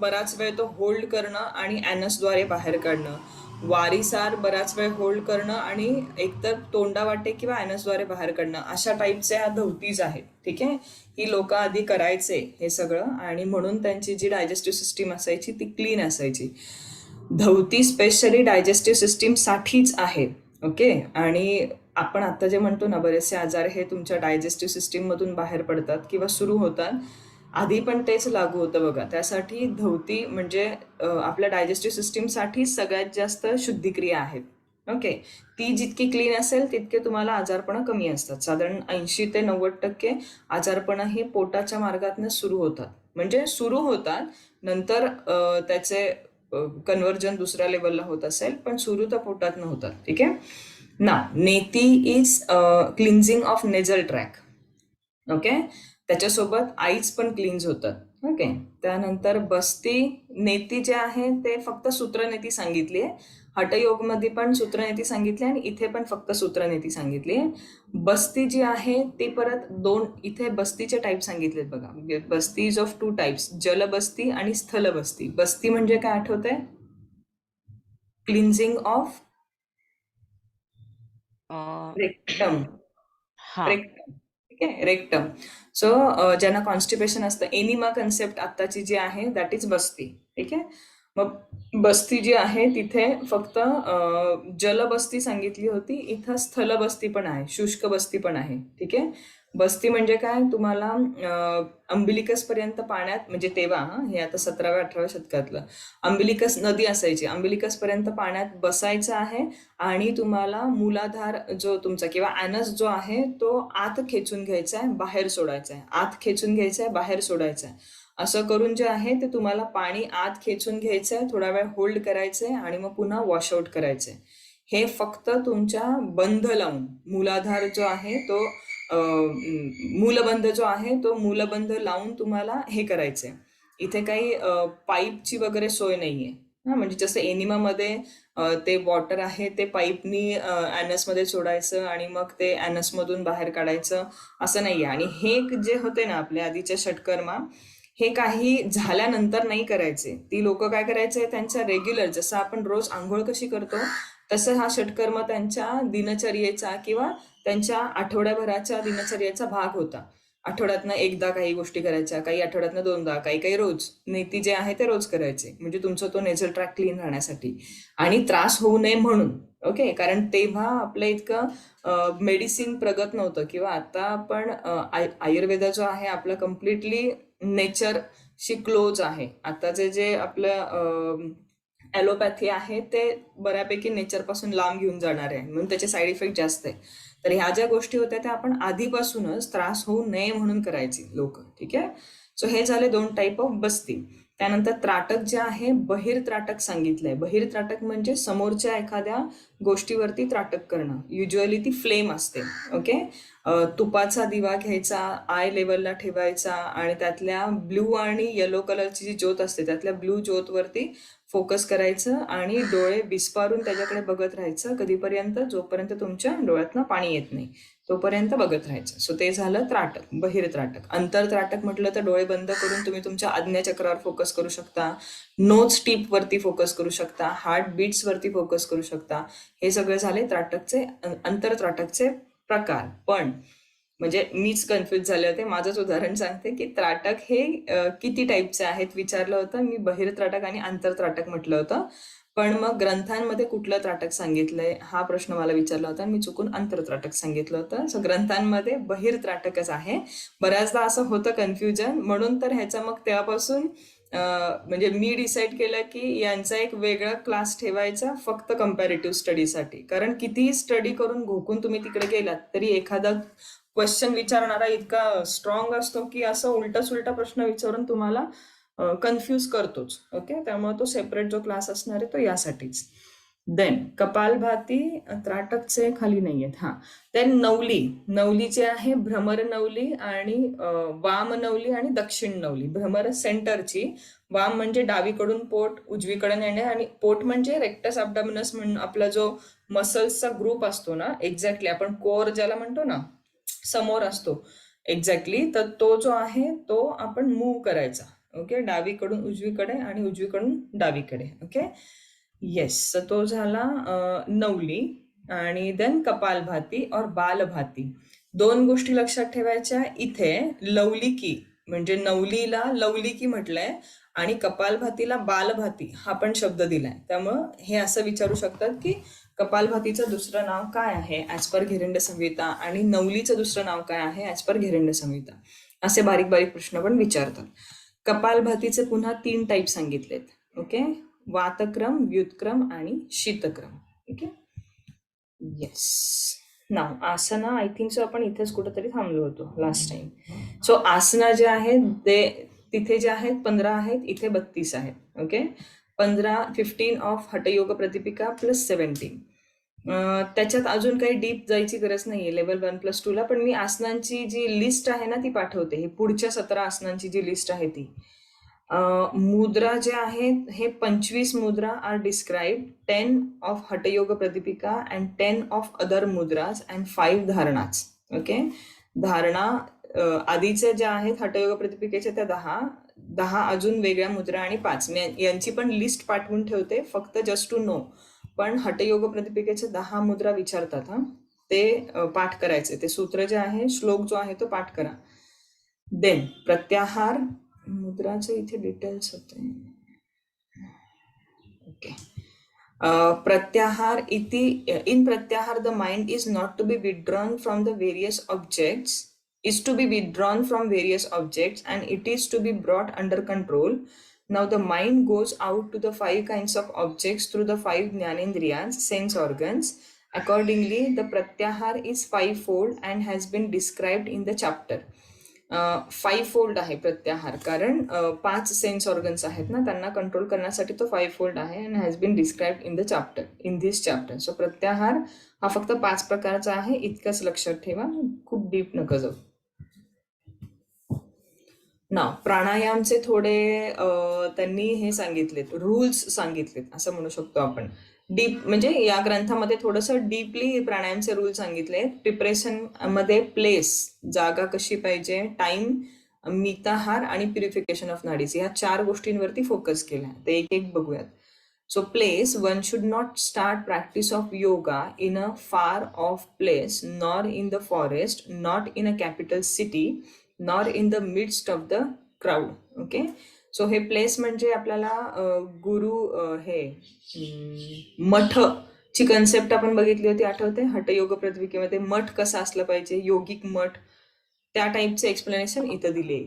बराच वेळ तो होल्ड करणं आणि ॲनसद्वारे बाहेर काढणं. वारीसार बराच वेळ होल्ड करणं आणि एकतर तोंडावाटे किंवा ॲनसद्वारे बाहेर काढणं, अशा टाईपचे ह्या धौतीज आहेत. ठीक आहे. ही लोक आधी करायचे हे सगळं आणि म्हणून त्यांची जी डायजेस्टिव्ह सिस्टीम असायची ती क्लीन असायची. धौती स्पेशली डायजेस्टिव्ह सिस्टीमसाठीच आहे. ओके. आणि आपण आता जे म्हणतो ना, बरेचसे आजार हे तुमच्या डायजेस्टिव्ह सिस्टीममधून बाहेर पडतात किंवा सुरू होतात, आधी पण तेच लागू होतं बघा. त्यासाठी धौती म्हणजे आपल्या डायजेस्टिव्ह सिस्टीमसाठी सगळ्यात जास्त शुद्धिक्रिया आहेत. ओके. ती जितकी क्लीन असेल तितके तुम्हाला आजारपणं कमी असतात. साधारण 80 ते 90% आजारपणं हे पोटाच्या मार्गातनं सुरू होतात. म्हणजे सुरू होतात, नंतर त्याचे कन्व्हर्जन दुसऱ्या लेवलला होत असेल, पण सुरू तर पोटातनं होतात. ठीक आहे ना. Neti is cleansing of nasal tract. Okay. त्याच्यासोबत आईज पण क्लीन्स होतात. ओके. त्यानंतर बस्ती नेती जे आहे ते फक्त सूत्रनेती सांगितली आहे. हठयोगमध्ये पण सूत्रनेती सांगितली आणि इथे पण फक्त सूत्रनेती सांगितली आहे. बस्ती जी आहे ती परत दोन, इथे बस्तीचे टाईप सांगितलेत बघा. बस्ती इज ऑफ 2 टाइप्स, जलबस्ती आणि स्थलबस्ती. बस्ती म्हणजे काय आठवतंय? Cleansing of rectum. हा रेक्टम. ठीक आहे, रेक्टम. सो ज्यांना कॉन्स्टिपेशन असतं, एनिमा कन्सेप्ट आत्ताची जी आहे दॅट इज बस्ती. ठीक आहे. मग बस्ती जी आहे तिथे फक्त जलबस्ती सांगितली होती, इथं स्थलबस्ती पण आहे, शुष्क बस्ती पण आहे. ठीक आहे. बस्ती म्हणजे काय, तुम्हाला अंबिलिकस पर्यंत पाण्यात, म्हणजे तेव्हा हे आता 17व्या-18व्या शतकातलं, अंबिलिकस नदी असायची, अंबिलिकस पर्यंत पाण्यात बसायचं आहे आणि तुम्हाला मूलाधार जो तुमचा किंवा ॲनस जो आहे तो आत खेचून घ्यायचा आहे, बाहेर सोडायचा आहे, आत खेचून घ्यायचा आहे, बाहेर सोडायचा आहे. असं करून जे आहे ते तुम्हाला पाणी आत खेचून घ्यायचं आहे, थोडा वेळ होल्ड करायचं आहे आणि मग पुन्हा वॉशआउट करायचं आहे. हे फक्त तुमच्या बंध लावून, मूलाधार जो आहे तो मूलबंध जो आहे तो मूलबंध लावून तुम्हाला हे करायचंय. इथे काही पाईपची वगैरे सोय नाहीये. म्हणजे जसं एनिमामध्ये ते वॉटर आहे ते पाईपनी ॲनसमध्ये सोडायचं आणि मग ते ॲनसमधून बाहेर काढायचं, असं नाहीये. आणि हे जे होते ना आपल्या आधीच्या षटकर्मा, हे काही झाल्यानंतर नाही करायचे. ती लोक काय करायचे, त्यांच्या रेग्युलर, जसं आपण रोज आंघोळ कशी करतो तसं हा षटकर्म त्यांच्या दिनचर्येचा किंवा त्यांच्या आठवड्याभराच्या दिनचर्येचा भाग होता. आठवड्यातनं एकदा काही गोष्टी करायच्या, काही आठवड्यातनं 2दा, काही रोज. नेती जे आहे ते रोज करायचे, म्हणजे तुमचा तो नेझल ट्रॅक क्लीन राहण्यासाठी आणि त्रास होऊ नये म्हणून. ओके. कारण तेव्हा आपलं इतकं मेडिसिन प्रगत नव्हतं, किंवा आता आपण आयुर्वेद जो आहे आपला कम्प्लिटली नेचरशी क्लोज आहे. आताचे जे आपलं ॲलोपॅथी आहे ते बऱ्यापैकी नेचरपासून लांब घेऊन जाणार आहे, म्हणून त्याचे साईड इफेक्ट जास्त आहे. तर ह्या ज्या गोष्टी होत्या त्या आपण आधीपासूनच त्रास होऊ नये म्हणून करायची लोक. ठीक आहे. सो हे झाले 2 टाईप ऑफ बस्ती. त्यानंतर त्राटक जे आहे, बहिर त्राटक सांगितलंय. बहिर त्राटक म्हणजे समोरच्या एखाद्या गोष्टीवरती त्राटक करणं. युज्युअली ती फ्लेम असते. ओके. तुपाचा दिवा घ्यायचा, आय लेवलला ठेवायचा आणि त्यातल्या ब्ल्यू आणि येलो कलरची जी ज्योत असते त्यातल्या ब्ल्यू ज्योतवरती फोकस करायचं आणि डोळे विस्पारून त्याच्याकडे बघत राहायचं कधीपर्यंत, जोपर्यंत तुमच्या डोळ्यातनं पाणी येत नाही तोपर्यंत बघत राहायचं. सो ते झालं त्राटक, बहिर त्राटक. अंतर त्राटक म्हटलं तर डोळे बंद करून तुम्ही तुमच्या आज्ञाचक्रावर फोकस करू शकता, नोज टीप वरती फोकस करू शकता, हार्ट बीट्स वरती फोकस करू शकता. हे सगळे झाले त्राटकचे, अंतर त्राटकचे प्रकार. पण म्हणजे मीच कन्फ्युज झाले होते. माझंच उदाहरण सांगते की त्राटक हे किती टाईपचे आहेत विचारलं होतं मी. बहिर त्राटक आणि आंतर त्राटक म्हटलं होतं, पण मग ग्रंथांमध्ये कुठलं त्राटक सांगितलंय हा प्रश्न मला विचारला होता, मी चुकून आंतर त्राटक सांगितलं होतं. सो ग्रंथांमध्ये बहिर त्राटकच आहे. बऱ्याचदा असं होतं कन्फ्युजन, म्हणून तर ह्याचा मग तेव्हापासून म्हणजे मी डिसाईड केलं की यांचा एक वेगळा क्लास ठेवायचा फक्त कम्पॅरेटिव्ह स्टडीसाठी. कारण कितीही स्टडी करून घोकून तुम्ही तिकडे गेलात तरी एखादा क्वेश्चन विचारणारा इतका स्ट्रॉंग असतो की असं उलटा सुलटा प्रश्न विचारून तुम्हाला कन्फ्यूज करतोच. ओके. त्यामुळे तो सेपरेट जो क्लास असणार आहे तो यासाठीच. देन कपालभाती त्राटकचे खाली नाही आहेत. हा. देन नवली. नवलीचे आहे भ्रमर नवली आणि वाम नवली आणि दक्षिण नवली. भ्रमर सेंटरची, वाम म्हणजे डावीकडून पोट उजवीकडे नेणे, आणि पोट म्हणजे रेक्टस ॲब्डॉमिनस म्हणून आपला जो मसल्सचा ग्रुप असतो ना, एक्झॅक्टली आपण कोर ज्याला म्हणतो ना, समोर असतो एक्झॅक्टली. तर तो जो आहे तो आपण मूव्ह करायचा. ओके. डावीकडून उजवीकडे आणि उजवीकडून डावीकडे. ओके. येस. तो झाला नवली. आणि देन कपालभाती और बालभाती. 2 गोष्टी लक्षात ठेवायच्या इथे. लवलिकी म्हणजे नवलीला लवलिकी म्हटलंय आणि कपालभातीला बालभाती हा पण शब्द दिलाय. त्यामुळं हे असं विचारू शकतात की कपालभातीचं दुसरं नाव काय आहे ॲज पर घेरंड संहिता, आणि नवलीचं दुसरं नाव काय आहे ॲज पर घेरंड संहिता. असे बारीक बारीक प्रश्न पण विचारतात. कपालभातीचे पुन्हा 3 टाईप सांगितलेत. ओके. वातक्रम, व्युत्क्रम आणि शीतक्रम. Okay. Yes. Now asana, I think so आपण इथेच कुठेतरी थांबलो होतो लास्ट टाइम. सो आसना जे आहेत ते तिथे जे आहेत 15 आहेत, इथे 32 आहेत. Okay. 15 of Hathayoga Pradipika plus 17. त्याच्यात अजून काही डीप जायची गरज नाहीये लेवल 1+2 ला, पण मी आसनांची जी लिस्ट आहे ना ती पाठवते. ही पुढच्या 17 आसनांची जी लिस्ट आहे ती. मुद्रा जे आहेत हे 25 mudra are describe, 10 of Hatha Yoga Pradipika and 10 of other mudras and 5 धारणाच. ओके, धारणा आधीच्या ज्या आहेत हठयोग प्रदीपिकेच्या त्या 10 अजून वेगळ्या मुद्रा आणि 5 मी यांची पण लिस्ट पाठवून ठेवते, फक्त जस्ट टू नो. पण हठयोग प्रदीपिकेचे 10 मुद्रा विचारतात, ते पाठ करायचे. ते सूत्र जे आहे, श्लोक जो आहे तो पाठ करा. देन प्रत्याहार मुद्राचे इथे डिटेल्स होते. ओके, प्रत्याहार इति in pratyahara the mind is not to be withdrawn from the various objects, is to be withdrawn from various objects and it is to be brought under control. Now the mind goes out to the 5 kinds of objects through the 5 jnanendriyas, sense organs. Accordingly, the pratyahar is 5-fold and has been described in the chapter. 5-fold आहे प्रत्याहार, कारण 5 सेन्स ऑर्गन्स आहेत ना, त्यांना कंट्रोल करण्यासाठी तो 5-fold आहे and has been described in the chapter, in this chapter. So प्रत्याहार हा फक्त 5 प्रकारचा आहे, इतकंच लक्षात ठेवा, खूप डीप नका जाऊ. ना प्राणायामचे थोडे त्यांनी हे सांगितलेत, रूल्स सांगितलेत असं म्हणू शकतो आपण. डीप म्हणजे या ग्रंथामध्ये थोडंसं डीपली प्राणायामचे रूल सांगितले. प्रिपरेशन मध्ये प्लेस, जागा कशी पाहिजे, टाइम, मिताहार आणि प्युरिफिकेशन ऑफ नाडीज, या 4 गोष्टींवरती फोकस केला. ते एक एक बघूयात. So place, one should not start practice of yoga in a far off place, nor in the forest, not in a capital city, nor in the midst of the crowd. Okay, so हे प्लेस म्हणजे आपल्याला गुरु हे मठ ची कन्सेप्ट आपण बघितली होती, आठवते? हठयोग प्रदीपिकेमध्ये मठ कसा असला पाहिजे, योगिक मठ, त्या टाईपचे एक्सप्लेनेशन इथं दिले.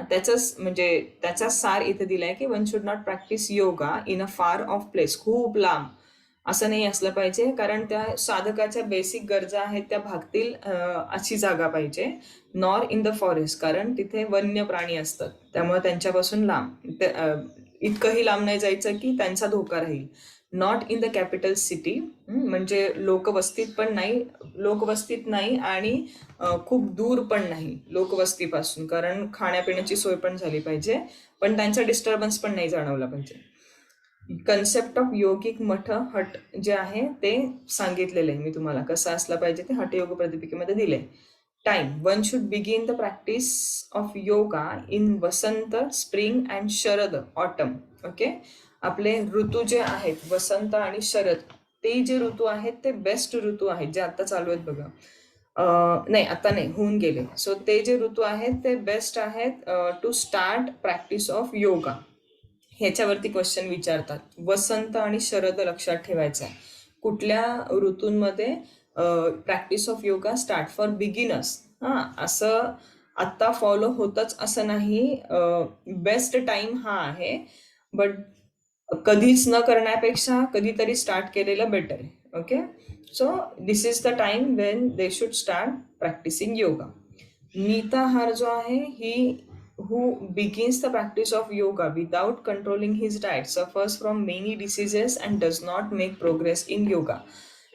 त्याचाच म्हणजे त्याचा सार इथं दिलाय की one should not practice yoga in a far off place, खूप लांब असं नाही असलं पाहिजे, कारण त्या साधकाच्या बेसिक गरजा आहेत त्या भागतील अशी जागा पाहिजे. नॉर इन द फॉरेस्ट, कारण तिथे वन्य प्राणी असतात, त्यामुळे त्यांच्यापासून लांब, इतकंही लांब नाही जायचं की त्यांचा धोका राहील. Not in the capital city, म्हणजे लोकवस्तीत नाही आणि खूप दूर पण नाही लोकवस्तीपासून, कारण खाण्यापिण्याची सोय पण झाली पाहिजे, पण त्यांचा डिस्टर्बन्स पण नाही जाणवला पाहिजे. कन्सेप्ट ऑफ योगिक मठ हट जे आहे ते सांगितलेलं आहे मी तुम्हाला, कसं असलं पाहिजे ते हठयोग प्रदीपिकेमध्ये दिले. Time, one should begin the practice of yoga in Vasant, spring and Sharad, autumn. Okay, आपले ऋतू जे आहेत वसंत आणि शरद, ते जे ऋतू आहेत ते बेस्ट ऋतू आहेत, जे आता चालू आहेत बघा. नाही, आता नाही, होऊन गेले. सो ते जे ऋतू आहेत ते बेस्ट आहेत to start practice of yoga. ह्याच्यावरती क्वेश्चन विचारतात. वसंत आणि शरद लक्षात ठेवायचं आहे. कुठल्या ऋतूंमध्ये practice of yoga start for beginners, असं आत्ता फॉलो होतच असं नाही, बेस्ट टाइम हा आहे, बट कधीच न करण्यापेक्षा कधीतरी स्टार्ट केलेलं बेटर आहे. Okay, so this is the time when they should start practicing yoga. मिताहार जो आहे, ही who begins the practice of yoga without controlling his diet suffers from many diseases and does not make progress in yoga.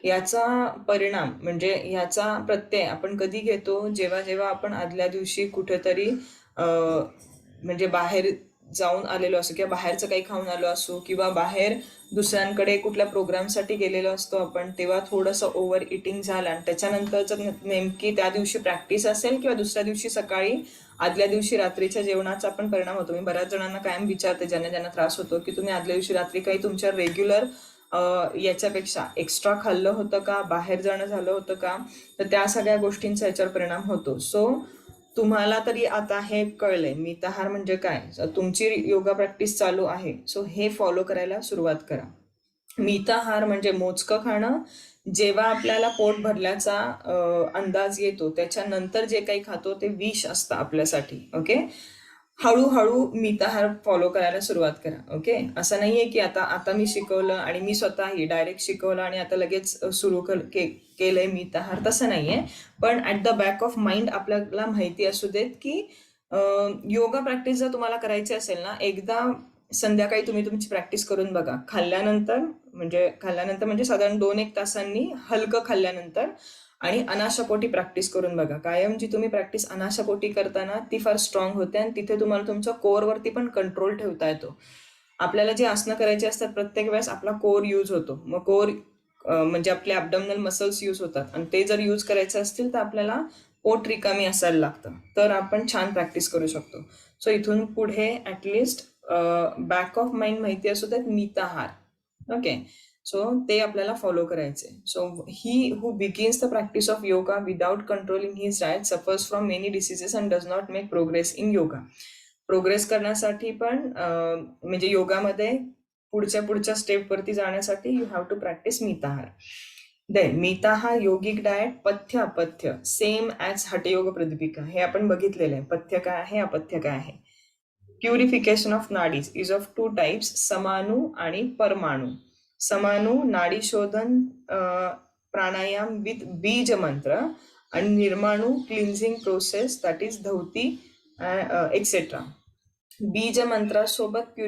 याचा परिणाम म्हणजे याचा प्रत्यय आपण कधी घेतो, जेव्हा आपण आदल्या दिवशी कुठेतरी म्हणजे बाहेर जाऊन आलेलो असो, किंवा बाहेरचं काही खाऊन आलो असो, किंवा बाहेर दुसऱ्यांकडे कुठल्या प्रोग्रामसाठी गेलेलो असतो आपण, तेव्हा थोडंसं ओव्हर इटिंग झालं आणि त्याच्यानंतर जर नेमकी त्या दिवशी प्रॅक्टिस असेल किंवा दुसऱ्या दिवशी सकाळी, आदल्या दिवशी रात्रीच्या जेवणाचा पण परिणाम होतो. मी बऱ्याच जणांना कायम विचारते, ज्यांना त्रास होतो, की तुम्ही आदल्या दिवशी रात्री काही तुमच्या रेग्युलर याच्यापेक्षा एक्स्ट्रा खाल्लं होतं का, बाहेर जाणं झालं होतं का, तर त्या सगळ्या गोष्टींचा याच्यावर परिणाम होतो. सो तुम्हाला तरी आता हे कळलंय मिताहार म्हणजे काय, तुमची योगा प्रॅक्टिस चालू आहे, सो हे फॉलो करायला सुरुवात करा. मिताहार म्हणजे मोजकं खाणं, जेव्हा आपल्याला पोट भरल्याचा अंदाज येतो त्याच्यानंतर जे काही खातो ते विष असतं आपल्यासाठी. ओके, हळूहळू मिताहार फॉलो करायला सुरुवात करा. ओके, असं नाहीये की आता मी शिकवलं आणि मी स्वतःही डायरेक्ट शिकवलं आणि आता लगेच सुरू केलंय मिताहार, तसं नाहीये. पण at the back of mind आपल्याला माहिती असू देत की योगा प्रॅक्टिस जर तुम्हाला करायची असेल ना, एकदा संध्याकाळी तुम्ही तुमची प्रॅक्टिस करून बघा. खाल्ल्यानंतर म्हणजे साधारण 2-1 तासांनी हलकं खाल्ल्यानंतर आणि अनाशापोटी प्रॅक्टिस करून बघा. कायम जी तुम्ही प्रॅक्टिस अनाशापोटी करताना ती फार स्ट्रॉंग होते आणि तिथे तुम्हाला तुमच्या कोअरवरती पण कंट्रोल ठेवता येतो. आपल्याला जी आसनं करायची असतात प्रत्येक वेळेस आपला कोअर यूज होतो. मग कोअर म्हणजे आपले ॲब्डोमिनल मसल्स यूज होतात आणि ते जर यूज करायचे असतील तर आपल्याला पोट रिकामी असायला लागतं. तर आपण छान प्रॅक्टिस करू शकतो. सो इथून पुढे ॲटलिस्ट बॅक ऑफ माइंड माहिती असू द्यात मिताहार. ओके, सो ते आपल्याला फॉलो करायचे. So he who begins the practice of yoga without controlling his diet suffers from many diseases and does not make progress in yoga. Progress करण्यासाठी पण म्हणजे योगामध्ये पुढच्या स्टेपवरती जाण्यासाठी you have to practice mitahar. Then mitahar yogic diet pathya apathya same as Hatha Yoga Pradipika. हे आपण बघितलेलं आहे. पथ्य काय आहे, अपथ्य काय आहे. Purification of nadis is of 2 types, समानू आणि परमाणू. समानू नाडी शोधन प्राणायाम विथ बीज मंत्र आणि निर्माणू cleansing process that is dhauti etcetera. बीज मंत्रासोबत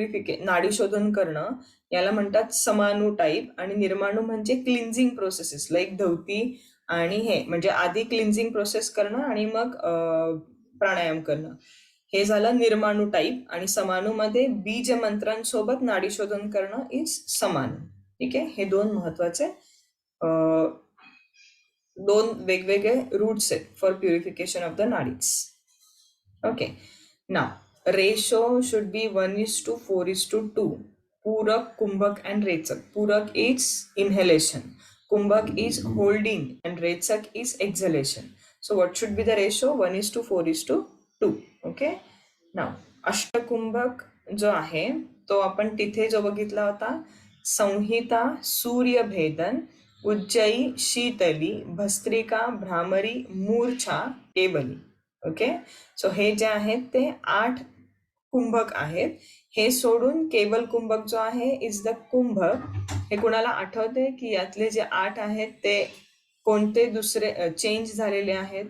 नाडी शोधन करणं याला म्हणतात समानू टाईप आणि निर्माणू म्हणजे क्लिन्झिंग प्रोसेसेस लाईक धौती आणि हे म्हणजे आधी क्लिन्झिंग प्रोसेस करणं आणि मग प्राणायाम करणं. हे झालं निर्माणू टाईप आणि समानूमध्ये बीज मंत्रांसोबत नाडी शोधन करणं इज समानू. ठीक आहे, हे 2 महत्वाचे 2 वेगवेगळे रूट्स आहेत for purification of the nadis. Okay, now ratio should be 1:4:2. Purak, kumbhak and rechak. Purak is inhalation, kumbhak is holding and rechak is exhalation. So what should be the ratio? 1:4:2. Okay, now अष्टकुंभक जो आहे तो आपण तिथे जो बघितला होता संहिता, सूर्यभेदन, उज्जयी, शीतली, भस्त्रिका, भ्रामरी, मूर्छा, केवली. ओके, सो हे जे आहेत ते 8 कुंभक आहेत. हे सोडून केवल कुंभक जो आहे इज द कुंभक. हे कुणाला आठवते की यातले जे 8 आहेत ते कोणते दुसरे चेंज झालेले आहेत?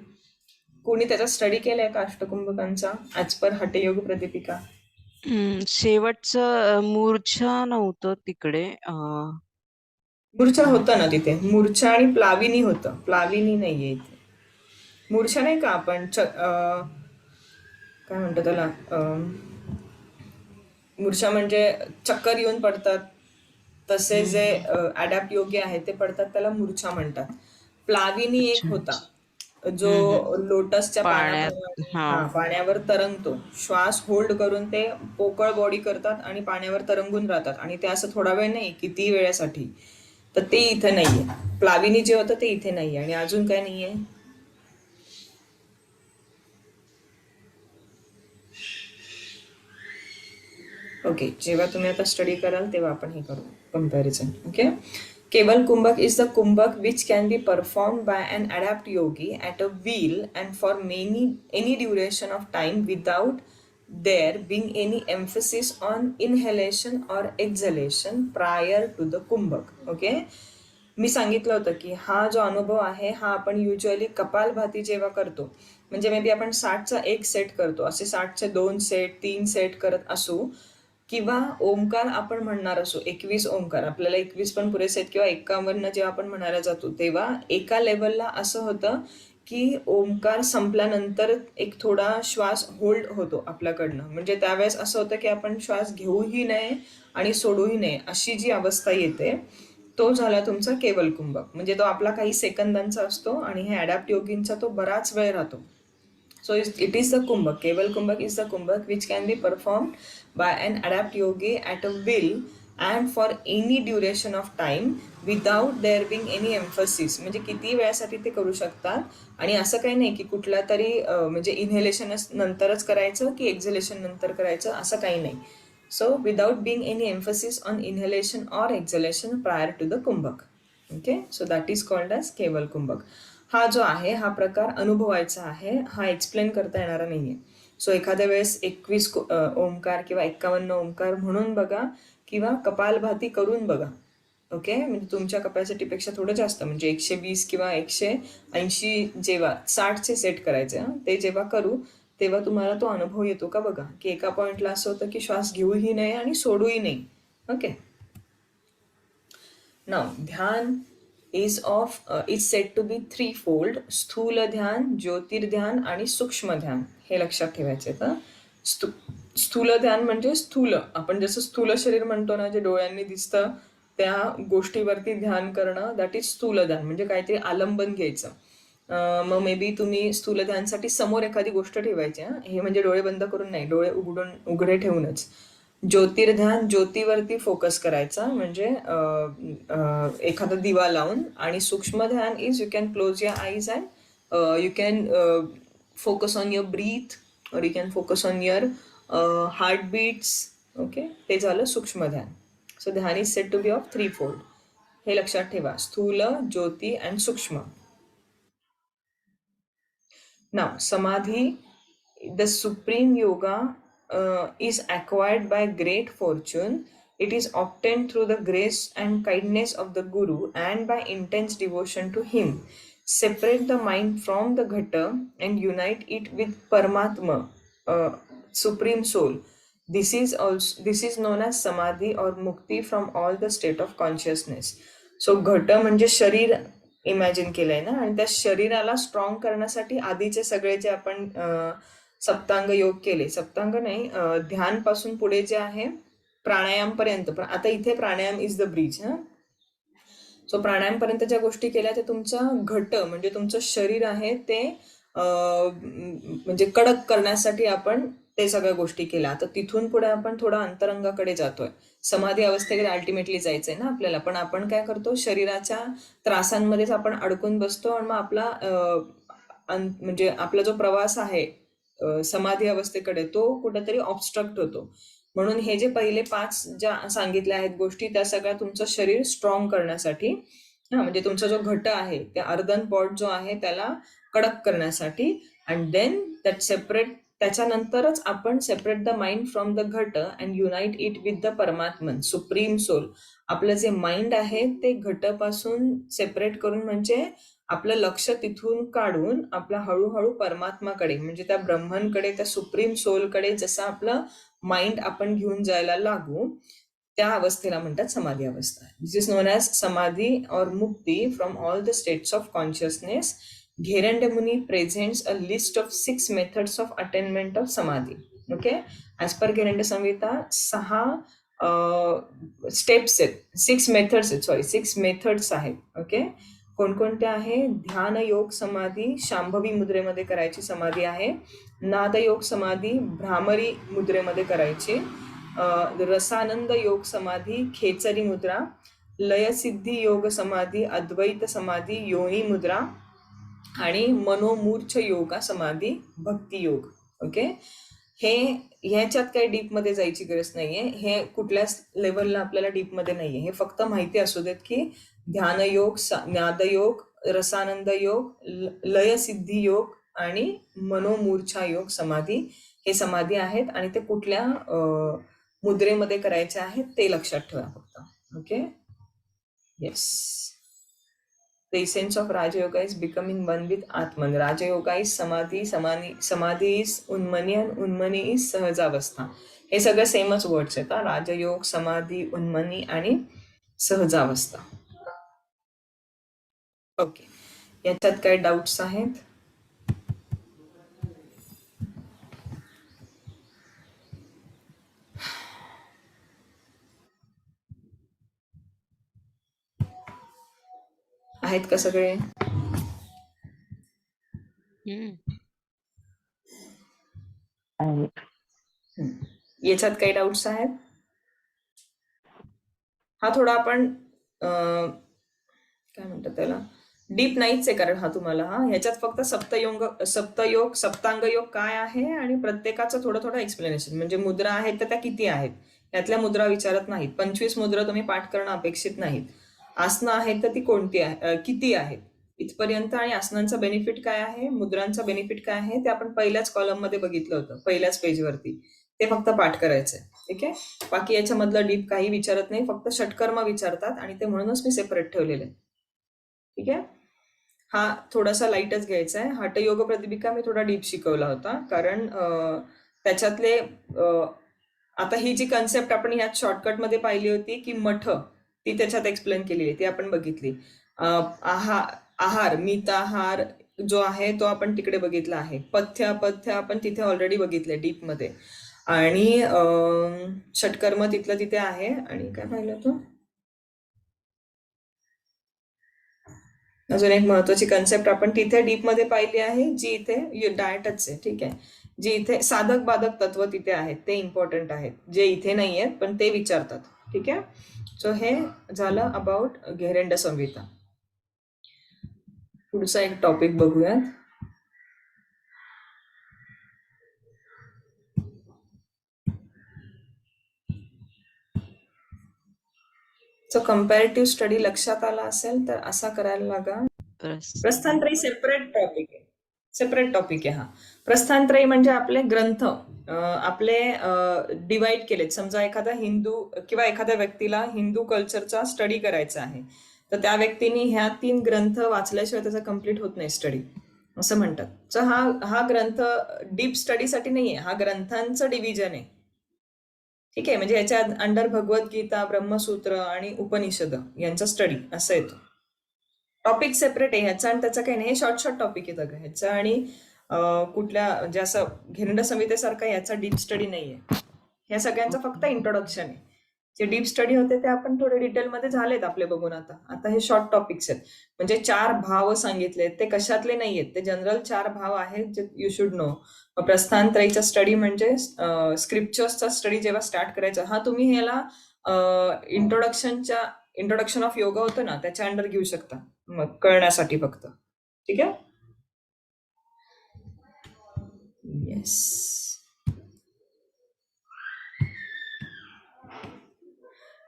कोणी त्याचा स्टडी केलाय का अष्टकुंभकांचा ॲज पर हठयोग प्रदीपिका? शेवटचं मूर्छा नव्हतं तिकडे. मूर्छा होतं ना तिथे. मूर्छा आणि प्लाविनी होतं. प्लाविनी नाहीये इथे. मूर्छा नाही का आपण काय म्हणतो त्याला, मूर्छा म्हणजे चक्कर येऊन पडतात तसे जे अडॅप्ट योगी आहेत ते पडतात त्याला मूर्छा म्हणतात. प्लाविनी एक होता जो लोटसच्या पाण्यावर तरंगतो. श्वास होल्ड करून ते पोकळ बॉडी करतात आणि पाण्यावर तरंगून राहतात आणि ते असं थोडा वेळ नाही किती वेळासाठी. तर ते इथे नाहीये. प्लाविनी जे होतं ते इथे नाहीये. आणि अजून काय नाहीये? ओके, जेव्हा तुम्ही आता स्टडी कराल तेव्हा आपण हे करू कंपॅरिझन. ओके, केवल कुंभक is the kumbhak which can be performed by an adept yogi at a wheel and for any duration of time without there being any emphasis on inhalation or exhalation prior to the kumbhak. Okay, मी सांगितलं होतं की हा जो अनुभव आहे हा आपण युजली कपालभाती जेव्हा करतो म्हणजे मे बी आपण 60चा 1 सेट करतो, असे 60चे 2 सेट 3 सेट करत असू किंवा ओंकार आपण म्हणणार असो 21 ओंकार, आपल्याला 21 पण पुरेसे आहेत किंवा 51 जेव्हा आपण म्हणायला जातो तेव्हा एका लेवलला असं होतं की ओंकार संपल्यानंतर एक थोडा श्वास होल्ड होतो आपल्याकडनं. म्हणजे त्यावेळेस असं होतं की आपण श्वास घेऊही नये आणि सोडूही नये अशी जी अवस्था येते तो झाला तुमचा केवल कुंभक. म्हणजे तो आपला काही सेकंदांचा असतो आणि हे अडॅप्ट योगींचा तो बराच वेळ राहतो. So it is the kumbhak. Keval kumbhak is the kumbhak which can be performed by an adapt yogi at a will and for any duration of time without there being any emphasis. म्हणजे किती वेळासाठी ते करू शकतात आणि असं काही नाही की कुठला तरी म्हणजे इनहेलेशन नंतरच करायचं की एक्झलेशन नंतर करायचं असं काही नाही. So without being any emphasis on inhalation or exhalation prior to the kumbhak. Okay, so that is called as keval kumbhak. हा जो आहे हा प्रकार अनुभवायचा आहे, हा एक्सप्लेन करता येणारा नाहीये. सो एखाद्या वेळेस 21 ओंकार किंवा 51 ओंकार म्हणून बघा किंवा कपालभाती करून बघा. ओके, म्हणजे तुमच्या कपॅसिटीपेक्षा थोडं जास्त म्हणजे 120 किंवा 180 जेव्हा 60चे सेट करायचे ते जेव्हा करू तेव्हा तुम्हाला तो अनुभव येतो का बघा, की एका पॉइंटला असं होतं की श्वास घेऊही नाही आणि सोडूही नाही. Okay. Now dhyana is said to be three fold. स्थूल ध्यान, ज्योतिर्ध्यान आणि सूक्ष्म ध्यान, हे लक्षात ठेवायचे. तर स्थूल ध्यान म्हणजे स्थूल, आपण जसं स्थूल शरीर म्हणतो ना, जे डोळ्यांनी दिसतं त्या गोष्टीवरती ध्यान करणं, दॅट इज स्थूल ध्यान. म्हणजे काहीतरी आलंबन घ्यायचं. मग मे बी तुम्ही स्थूल ध्यानसाठी समोर एखादी गोष्ट ठेवायची. हे म्हणजे डोळे बंद करून नाही, डोळे उघडे ठेवूनच. ज्योतिर्ध्यान, ज्योतीवरती फोकस करायचा, म्हणजे एखादा दिवा लावून. आणि sukshma dhyan is you can close your eyes and you can focus on your breath, और you can focus on your heart beats. Okay, ते झालं सूक्ष्म ध्यान. So dhyan is said to be of three fold. हे लक्षात ठेवा, sthul, jyoti and sukshma. Now, Samadhi, the supreme yoga, is acquired by great fortune. It is obtained through the grace and kindness of the Guru and by intense devotion to him. Separate the mind from the ghata and unite it with Paramatma, supreme soul. This is known as Samadhi or Mukti from all the state of consciousness. So घट म्हणजे शरीर इमॅजिन केलंय ना, आणि त्या शरीराला स्ट्रॉंग करण्यासाठी आधीचे सगळे जे आपण सप्तांग योग केले, सप्तांग नाही, ध्यान पासून पुढे जे आहे प्राणायाम पर्यंत, पण आता इथे प्राणायाम इज द ब्रिज. सो प्राणायाम पर्यंत ज्या गोष्टी केल्या ते तुमचा घट म्हणजे तुमचं शरीर आहे ते म्हणजे कडक करण्यासाठी आपण ते सगळ्या गोष्टी केल्या. आता तिथून पुढे आपण थोडा अंतरंगाकडे जातोय, समाधी अवस्थेकडे अल्टिमेटली जायचंय ना आपल्याला. पण आपण काय करतो, शरीराच्या त्रासांमध्येच आपण अडकून बसतो आणि मग आपला म्हणजे आपला जो प्रवास आहे समाधी अवस्थेकडे तो कुठेतरी ऑब्स्ट्रक्ट होतो. म्हणून हे जे पहिले 5 ज्या सांगितल्या आहेत गोष्टी, त्या सगळ्या तुमचं शरीर स्ट्रॉंग करण्यासाठी, म्हणजे तुमचा जो घट आहे त्या अर्धन पॉट जो आहे त्याला कडक करण्यासाठी. अँड देन दॅट सेपरेट, त्याच्यानंतरच आपण separate the mind from the ghat and unite it with the paramatman, supreme soul. आपलं जे माइंड आहे ते घटापासून सेपरेट करून, म्हणजे आपलं लक्ष तिथून काढून आपला हळूहळू परमात्माकडे, म्हणजे त्या ब्रह्मनकडे, त्या सुप्रीम सोलकडे जसं आपलं माइंड आपण घेऊन जायला लागू, त्या अवस्थेला म्हणतात समाधी अवस्था. दिस इज नोन ॲज समाधी और मुक्ती from all the states of consciousness. Gheranda Muni presents a list of 6 methods of attainment of samadhi. Okay, as per Gheranda Samhita, 6 steps आहेत, 6 methods आहेत, 6 methods आहेत. ओके, कोणकोणत्या आहे? ध्यान योग समाधी शांभवी मुद्रेमध्ये करायची समाधी आहे. नाद योग समाधी भ्रामरी मुद्रेमध्ये करायची. रसानंद योग समाधी खेचरी मुद्रा. लयसिद्धी योग समाधी अद्वैत समाधी योनी मुद्रा. आणि मनोमूर्छ योगा समाधी भक्ती योग. ओके, हे ह्याच्यात काही डीपमध्ये जायची गरज नाहीये, हे कुठल्याच लेवलला आपल्याला डीपमध्ये नाहीये. हे फक्त माहिती असू देत की ध्यान योग, नाद योग, रसानंद योग, लयसिद्धी योग आणि मनोमूर्छा योग समाधी हे समाधी आहेत, आणि ते कुठल्या मुद्रेमध्ये करायचे आहेत ते लक्षात ठेवा फक्त. Okay, yes. The essence of Raja Yoga is becoming one with Atman. Raja Yoga is Samadhi, Samadhi is Unmani, and Unmani is Sahajavastha. हे सगळं सेमच वर्ड्स आहेत. राजयोग, समाधी, उन्मनी आणि सहजावस्था. ओके, याच्यात काही डाऊट्स आहेत? आहेत का सगळे? याच्यात काही डाऊट्स आहेत? हा थोडा आपण काय म्हणतात त्याला, डीप नाहीच आहे, कारण हा तुम्हाला ह्याच्यात फक्त सप्तयोग सप्तांग योग काय आहे आणि प्रत्येकाचं थोडं थोडं एक्सप्लेनेशन. म्हणजे मुद्रा आहेत तर त्या किती आहेत, यातल्या मुद्रा विचारत नाहीत. 25 मुद्रा तुम्ही पाठ करणं अपेक्षित नाहीत. आसनं आहेत तर ती कोणती आहे, किती आहेत इथपर्यंत, आणि आसनांचा बेनिफिट काय आहे, मुद्रांचा बेनिफिट काय आहे, ते आपण पहिल्याच कॉलम मध्ये बघितलं होतं, पहिल्याच पेजवरती. ते फक्त पाठ करायचंय. ठीक आहे, बाकी याच्यामधलं डीप काही विचारत नाही, फक्त षटकर्म विचारतात, आणि ते म्हणूनच मी सेपरेट ठेवलेले. ठीक आहे. हा थोडासा लाईटच घ्यायचा आहे. हठयोग प्रतिपिका मी थोडा डीप शिकवला होता, कारण त्याच्यातले आता ही जी कन्सेप्ट आपण ह्यात शॉर्टकटमध्ये पाहिली होती की मठ, ती त्याच्यात एक्सप्लेन केलेली आहे, ती आपण बघितली. आहार, मिताहार जो आहे तो आपण तिकडे बघितला आहे. पथ्य अपथ्य आपण तिथे ऑलरेडी बघितले डीपमध्ये. आणि षटकर्म तिथलं तिथे आहे. आणि काय पाहिलं तू? अजून एक महत्वाची कन्सेप्ट आपण तिथे डीपमध्ये पाहिली आहे, जी इथे डायटच आहे, ठीक आहे. जी इथे साधक बाधक तत्व तिथे आहेत, ते इम्पॉर्टंट आहेत, जे इथे नाही आहेत पण ते विचारतात, ठीक आहे. सो हे झालं अबाउट घेरेंड संहिता. पुढचा एक टॉपिक बघूयात. सो कम्पॅरेटिव्ह स्टडी लक्षात आला असेल तर असा करायला लागा. प्रस्थानत्रयी सेपरेट टॉपिक आहे, सेपरेट टॉपिक आहे हा. प्रस्थानत्रयी म्हणजे आपले ग्रंथ आपले डिवाइड केलेत. समजा एखादा हिंदू किंवा एखाद्या व्यक्तीला हिंदू कल्चरचा स्टडी करायचा आहे, तर त्या व्यक्तीने ह्या 3 ग्रंथ वाचल्याशिवाय त्याचा कम्प्लीट होत नाही स्टडी, असं म्हणतात. सो हा ग्रंथ डीप स्टडीसाठी नाहीये, हा ग्रंथांचं डिव्हिजन आहे, ठीक आहे. म्हणजे याच्या अंडर भगवद्गीता, ब्रह्मसूत्र आणि उपनिषद यांचा स्टडी असं येतो. टॉपिक सेपरेट आहे ह्याचा आणि त्याचं काही नाही, हे शॉर्ट शॉर्ट टॉपिक आहेत अगं ह्याचं. आणि कुठल्या म्हणजे असं घेरंड संहितेसारखा याचा डीप स्टडी नाहीये. ह्या सगळ्यांचं फक्त इंट्रोडक्शन आहे. जे डीप स्टडी होते ते आपण थोडे डिटेलमध्ये झालेत आपले बघून. आता हे शॉर्ट टॉपिक्स आहेत. म्हणजे 4 भाव सांगितले, ते कशातले नाहीयेत, ते जनरल 4 भाव आहेत जे यू शुड नो. प्रस्थानत्रयीचा स्टडी म्हणजे स्क्रिप्चर्सचा स्टडी जेव्हा स्टार्ट करायचा, हा तुम्ही ह्याला इंट्रोडक्शन ऑफ योगा होतं ना, त्याच्या अंडर घेऊ शकता मग कळण्यासाठी फक्त, ठीक आहे. Yes.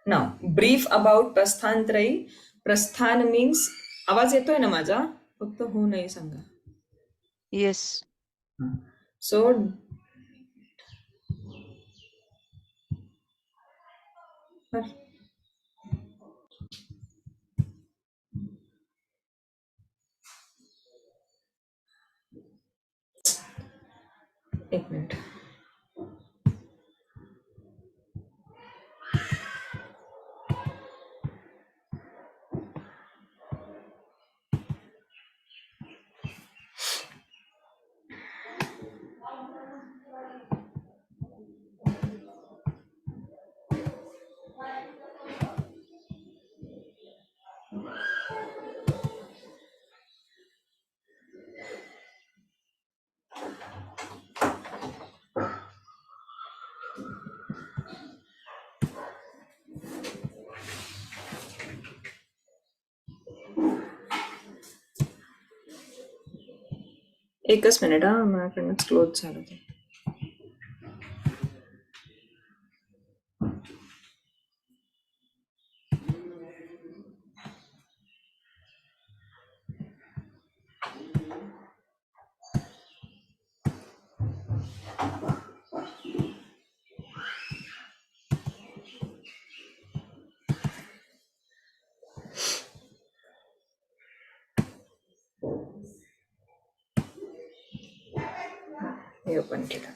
Now brief about prasthanatrayi. Prasthan means, आवाज येतोय ना माझा? फक्त हो नाही सांगा. येस. सो एक मिनिट. एकच मिनिट हा, माझ्याकडनं क्लोज झालं ते. ओपन केला.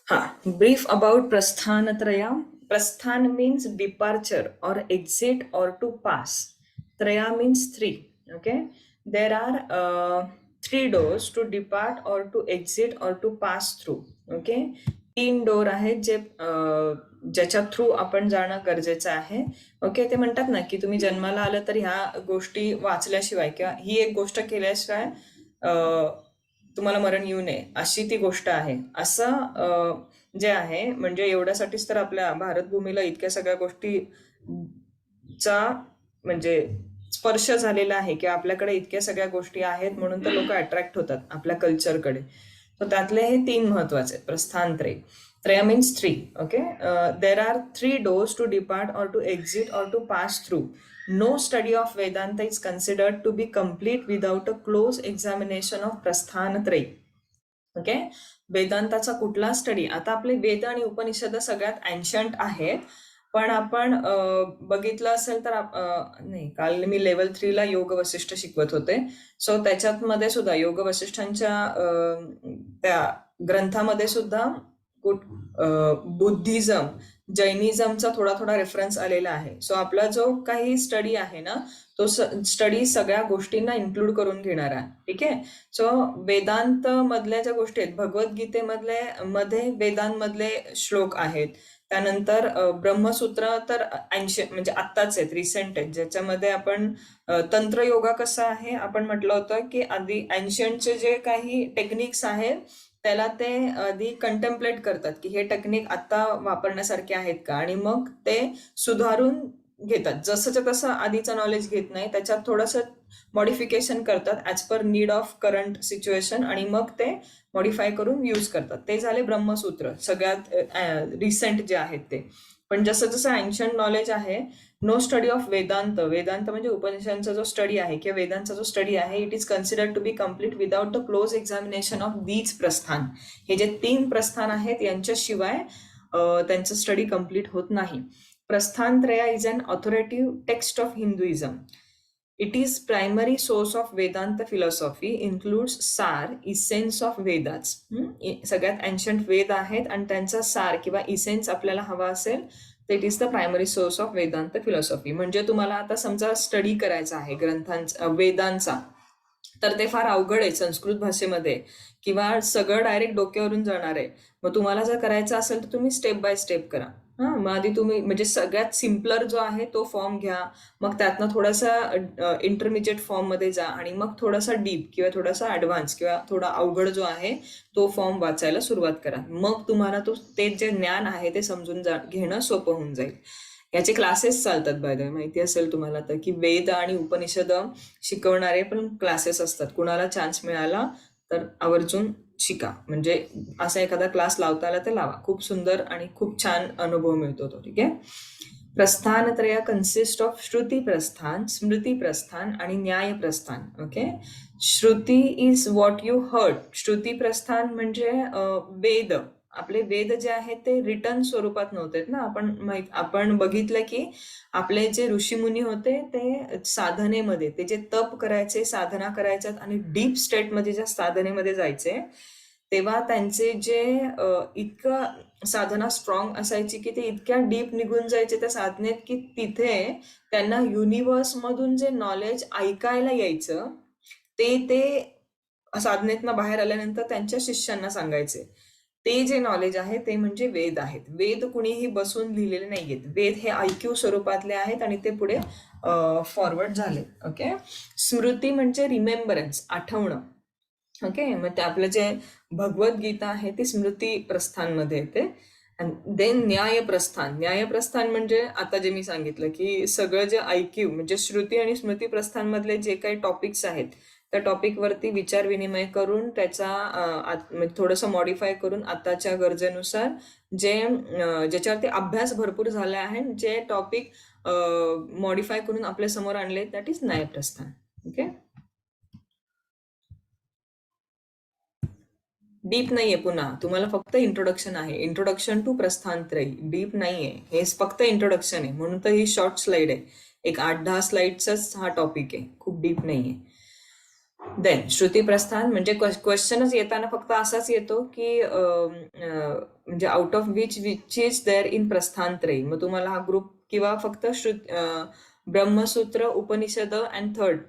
हा, ब्रीफ अबाउट प्रस्थानत्रया. प्रस्थान means departure or exit or to pass. Traya means 3. Okay, there are 3 doors to depart or to exit or to pass through. Okay, 3 door आहेत जे ज्याच्या थ्रू आपण जाणं गरजेचं आहे. ओके, ते म्हणतात ना की तुम्ही जन्माला आलं तर ह्या गोष्टी वाचल्याशिवाय किंवा ही एक गोष्ट केल्याशिवाय तुम्हाला मरण येऊ नये, अशी ती गोष्ट आहे. असं जे आहे, म्हणजे एवढ्यासाठीच तर आपल्या भारत भूमीला इतक्या सगळ्या गोष्टीचा म्हणजे स्पर्श झालेला आहे की आपल्याकडे इतक्या सगळ्या गोष्टी आहेत, म्हणून तर लोक अट्रॅक्ट होतात आपल्या कल्चरकडे. तर त्यातले हे 3 महत्वाचे. Prasthanatraya, traya means 3. Okay, there are 3 doors to depart or to exit or to pass through. No study of Vedanta is considered to be complete without a close examination of prasthanatrayi. Okay, वेदांताचा कुठला स्टडी, आता आपले वेद आणि उपनिषद सगळ्यात एन्शंट आहेत पण आपण बघितलं असेल तर नाही, काल मी लेवल 3 ला योग वसिष्ठ शिकवत होते. सो त्याच्यात मध्ये सुद्धा योग वसिष्ठांच्या त्या ग्रंथामध्ये सुद्धा बुद्धिझम, जैनिझमचा थोडा थोडा रेफरन्स आलेला आहे. सो आपला जो काही स्टडी आहे ना, तो स्टडी सगळ्या गोष्टींना इन्क्लूड करून घेणार आहे. ठीक आहे. सो वेदांत मधल्या ज्या गोष्टी आहेत, मध्ये वेदांमधले श्लोक आहेत. त्यानंतर ब्रह्मसूत्र तर एन्शियंट म्हणजे आत्ताच आहेत, रिसेंट आहेत, ज्याच्यामध्ये आपण तंत्र योगा कसा आहे आपण म्हटलं होतं की आधी एन्शियंटचे जे काही टेक्निक्स आहेत त्याला ते आधी कंटेम्पलेट करतात की हे टेक्निक आता वापरण्यासारखे आहेत का, आणि मग ते सुधारून घेतात. जसंच्या तसं आधीचं नॉलेज घेत नाही, त्याच्यात थोडंसं मॉडिफिकेशन करतात as per need of current situation, आणि मग ते मॉडिफाय करून यूज करतात. ते झाले ब्रह्मसूत्र, सगळ्यात रिसेंट जे आहेत ते. पण जसं जसं एन्शियंट नॉलेज आहे, no study of Vedanta, Vedanta म्हणजे उपनिषदांचा जो स्टडी आहे किंवा वेदांचा जो स्टडी आहे, it is considered to be complete without the close examination of these prasthana. हे जे 3 प्रस्थान आहेत यांच्याशिवाय त्यांचं स्टडी कम्प्लीट होत नाही. Prasthanatraya is an authoritative text of Hinduism. It is primary source of Vedanta philosophy, includes saar, essence of वेदाच. सगळ्यात एन्शंट वेद आहेत आणि त्यांचा सार किंवा इसेन्स आपल्याला हवा असेल तर it is the primary source of Vedanta philosophy. म्हणजे तुम्हाला आता समजा स्टडी करायचा आहे ग्रंथांचा, वेदांचा, तर ते फार अवघड आहे संस्कृत भाषेमध्ये, किंवा सगळं डायरेक्ट डोक्यावरून जाणार आहे. मग तुम्हाला जर करायचं असेल तर तुम्ही स्टेप बाय स्टेप करा. मग आधी तुम्ही म्हणजे सगळ्यात सिम्पलर जो आहे तो फॉर्म घ्या, मग त्यातनं थोडासा इंटरमिजिएट फॉर्म मध्ये जा, आणि मग थोडासा डीप किंवा थोडासा ऍडव्हान्स किंवा थोडा अवघड जो आहे तो फॉर्म वाचायला सुरुवात करा. मग तुम्हाला ते जे ज्ञान आहे ते समजून घेणं सोपं होऊन जाईल. याचे क्लासेस चालतात बाय द वे, माहिती असेल तुम्हाला तर, की वेद आणि उपनिषद शिकवणारे पण क्लासेस असतात. कुणाला चान्स मिळाला तर आवर्जून शिका. म्हणजे असा एखादा क्लास लावता आला तर लावा. खूप सुंदर आणि खूप छान अनुभव मिळतो तो. ठीक आहे. प्रस्थानत्रय कन्सिस्ट ऑफ श्रुती प्रस्थान, स्मृती प्रस्थान आणि न्याय Prasthana. Okay. Shruti is what you heard. Shruti प्रस्थान म्हणजे वेद. आपले वेद जे आहेत ते रिटर्न स्वरूपात नव्हते ना. आपण बघितलं की आपले जे ऋषीमुनी होते ते साधनेमध्ये, ते जे तप करायचे, साधना करायच्यात आणि डीप स्टेटमध्ये ज्या साधनेमध्ये जायचे, तेव्हा त्यांचे जे इतकं साधना स्ट्रॉंग असायची की ते इतक्या डीप निघून जायचे त्या साधनेत की तिथे त्यांना युनिव्हर्स मधून जे नॉलेज ऐकायला यायचं ते साधनेतनं बाहेर आल्यानंतर त्यांच्या शिष्यांना सांगायचे. ते जे नॉलेज आहे ते म्हणजे वेद आहेत. वेद कुणीही बसून लिहिलेले नाहीयेत. वेद हे IQ स्वरूपातले आहेत आणि ते पुढे फॉरवर्ड झाले. ओके. स्मृती म्हणजे रिमेंबरन्स, आठवणं. ओके. मग ते आपलं जे भगवद्गीता आहे ती स्मृती प्रस्थानमध्ये येते. देन न्याय प्रस्थान. न्याय प्रस्थान म्हणजे आता जे मी सांगितलं की सगळं जे IQ म्हणजे श्रुती आणि स्मृती प्रस्थान मधले जे काही टॉपिक्स आहेत त्या टॉपिक वरती विचार विनिमय करून त्याचा थोडंसं मॉडिफाय करून आताच्या गरजेनुसार ज्याच्यावरती अभ्यास भरपूर झाला आहे, जे टॉपिक मॉडिफाय करून आपल्या समोर आणले, दॅट इज न्यायप्रस्थान. ओके. डीप नाहीये. पुन्हा तुम्हाला फक्त इंट्रोडक्शन आहे. Introduction to Prasthanatrayi. डीप नाहीये, हे फक्त इंट्रोडक्शन आहे. म्हणून तर ही शॉर्ट स्लाइड आहे. एक 8-10 स्लाइडचाच हा टॉपिक आहे, खूप डीप नाहीये. देन श्रुती प्रस्थान म्हणजे क्वेश्चनच येताना फक्त असाच येतो की म्हणजे out of which is there in prasthanatrayi. मग तुम्हाला हा ग्रुप किंवा फक्त ब्रह्मसूत्र, उपनिषद अँड थर्ड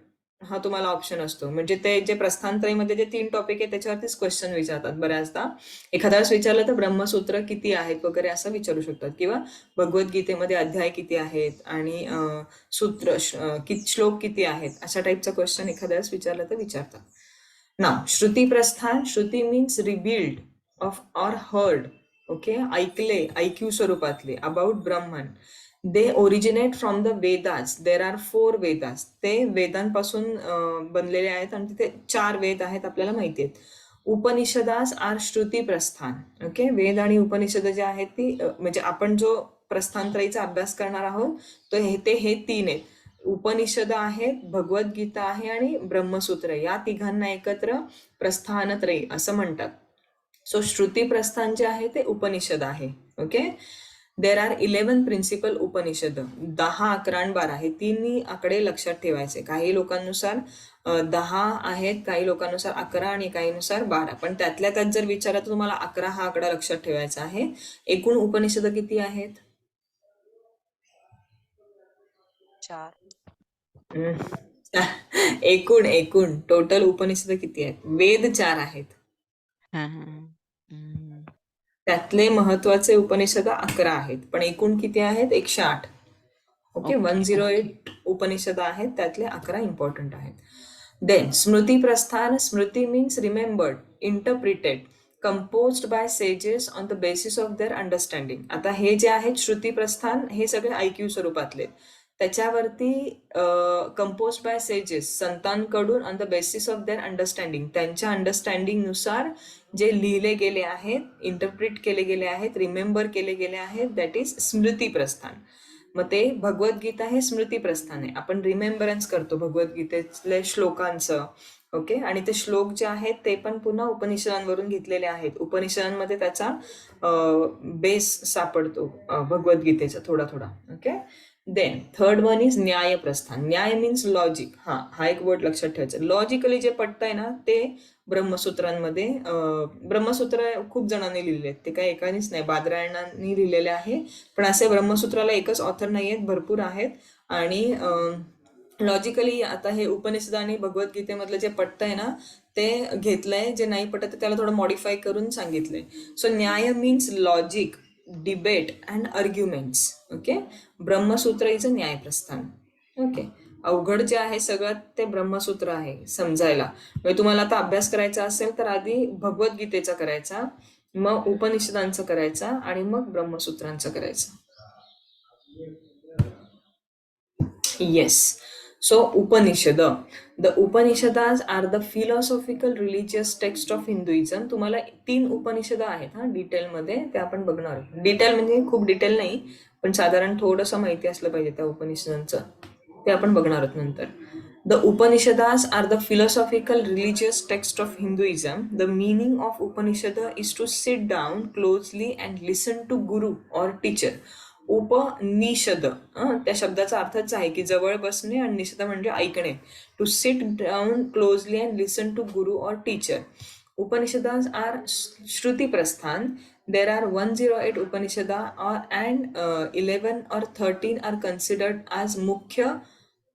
हा तुम्हाला ऑप्शन असतो. म्हणजे ते जे प्रस्थानत्रयीमध्ये जे 3 टॉपिक आहे त्याच्यावरतीच क्वेश्चन विचारतात बऱ्याचदा. एखाद्या वेळेस विचारलं तर ब्रह्मसूत्र किती आहेत वगैरे असं विचारू शकतात, किंवा भगवद्गीतेमध्ये अध्याय किती आहेत आणि सूत्र श्लोक किती आहेत, अशा टाईपचा क्वेश्चन एखाद्या वेळेस विचारलं तर विचारतात. ना shruti prasthan, shruti means revealed of or heard. Okay. ऐकले, IQ स्वरूपातले, about Brahman. They originate from the Vedas. There are 4 Vedas. ते वेदांपासून बनलेले आहेत आणि तिथे 4 वेद आहेत, आपल्याला माहिती आहेत. उपनिषदास आर श्रुती प्रस्थान. ओके. वेद आणि उपनिषद जे आहेत ती म्हणजे आपण जो प्रस्थानत्रयीचा अभ्यास करणार आहोत तो हे 3 आहेत. उपनिषद आहेत, भगवद्गीता आहे आणि ब्रह्मसूत्र. या तिघांना एकत्र प्रस्थानत्रयी असं म्हणतात. सो श्रुती प्रस्थान जे आहे ते उपनिषद आहे. Okay. There are 11 principal Upanishad. 10, 11 आणि 12 हे तिन्ही आकडे लक्षात ठेवायचे. काही लोकांनुसार 10 आहेत, काही लोकांनुसार 11 आणि काहीनुसार 12. पण त्यातल्या त्यात जर विचारलं तर तुम्हाला 11 हा आकडा लक्षात ठेवायचा आहे. एकूण उपनिषद किती आहेत? 4. एकूण टोटल उपनिषद किती आहेत? वेद 4 आहेत. हा, हा, हा. त्यातले महत्वाचे उपनिषद 11 आहेत, पण एकूण किती आहेत? 108. ओके, 108 उपनिषद आहेत, त्यातले 11 इम्पॉर्टंट आहेत. Then smriti prasthan. Smriti means remembered, interpreted, composed by sages on the basis of their understanding. आता हे जे आहेत श्रुती प्रस्थान हे सगळे IQ स्वरूपातले. त्याच्यावरती कंपोज बाय सेजेस, संतांकडून on the basis of their understanding, त्यांच्या अंडरस्टँडिंग नुसार जे लिहिले गेले आहेत, इंटरप्रिट केले गेले आहेत, रिमेंबर केले गेले आहेत, दॅट इज स्मृती प्रस्थान. मग ते भगवद्गीता हे स्मृती प्रस्थान आहे. आपण रिमेंबरन्स करतो भगवद्गीतेतल्या श्लोकांचं. ओके, आणि ते श्लोक जे आहेत ते पण पुन्हा उपनिषदांवरून घेतलेले आहेत. उपनिषदांमध्ये त्याचा बेस सापडतो भगवद्गीतेचा थोडा थोडा. Okay, then third one is Nyaya Prasthana. न्याय मीन्स लॉजिक. हा एक वर्ड लक्षात ठेवायचा. लॉजिकली जे पटतंय ना ते ब्रह्मसूत्रांमध्ये, ब्रह्मसूत्र खूप जणांनी लिहिले आहेत, ते काही एकानीच नाही, बादरायणांनी लिहिलेले आहे. पण असे ब्रह्मसूत्राला एकच ऑथर नाही आहेत, भरपूर आहेत. आणि लॉजिकली आता हे उपनिषद आणि भगवद्गीतेमधलं जे पटतंय ना ते घेतलंय, जे नाही पटत त्याला थोडं मॉडिफाय करून सांगितलंय. So nyaya means logic, debate and arguments. Okay, Brahmasutra is a Nyaya Prasthana. Okay, अवघड जे आहे सगळं ते ब्रह्मसूत्र आहे समजायला. म्हणजे तुम्हाला आता अभ्यास करायचा असेल तर आधी भगवद्गीतेचा करायचा, मग उपनिषदांचं करायचा आणि मग ब्रह्मसूत्रांचं करायचं. Yes. So Upanishad. The Upanishads are the philosophical religious text of Hinduism. तुम्हाला 3 उपनिषद आहेत डिटेलमध्ये, ते आपण बघणार. डिटेल म्हणजे खूप डिटेल नाही, पण साधारण थोडंसं माहिती असलं पाहिजे त्या उपनिषदांचं, ते आपण बघणार आहोत नंतर. The Upanishads are the philosophical religious text of Hinduism. The meaning of Upanishad is to sit down closely and listen to guru or teacher. Upanishad त्या शब्दाचा अर्थच आहे की जवळ बसणे, आणि निषद म्हणजे ऐकणे. To sit down closely and listen to guru और teacher. Upanishads are shruti prasthan. There are 108 Upanishada and 11 or 13 are considered as mukhya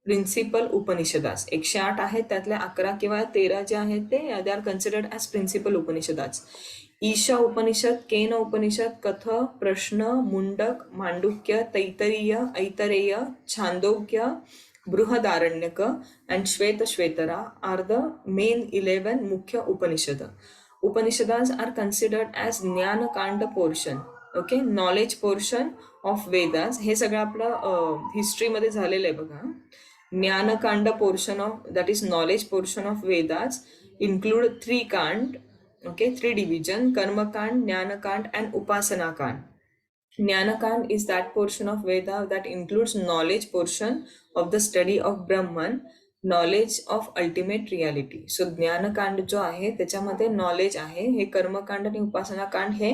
principal Upanishads. 108 आहेत, त्यातल्या 11 किंवा 13 जे आहेत ते they are considered as principal Upanishads. Isha Upanishad, Kena Upanishad, Katha, Prashna, Mundaka, Mandukya, Taittiriya, Aitareya, Chandogya, Brihadaranyaka and Shvetashvatara are the main 11 mukhya Upanishad. Upanishads are considered as jnanakanda portion. Okay, knowledge portion of Vedas. हे सगळं आपलं हिस्ट्रीमध्ये झालेलं आहे बघा. Jnanakanda portion of, that is knowledge portion of Vedas, include 3 kanda. Okay, 3 division: Karmakand, Jnanakand and Upasanakand. Jnanakand is that portion of Veda that includes knowledge portion of the study of Brahman, knowledge of ultimate reality. So Jnanakand जो आहे त्याच्यामध्ये नॉलेज आहे. हे कर्मकांड आणि उपासनाकांड हे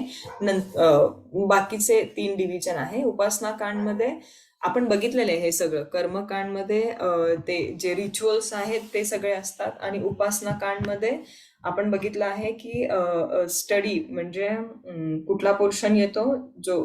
बाकीचे 3 डिव्हिजन आहे. उपासनाकांडमध्ये आपण बघितलेलं आहे हे सगळं. कर्मकांडमध्ये ते जे रिच्युअल्स आहेत ते सगळे असतात, आणि उपासनाकांडमध्ये आपण बघितलं आहे की स्टडी म्हणजे कुठला पोर्शन येतो जो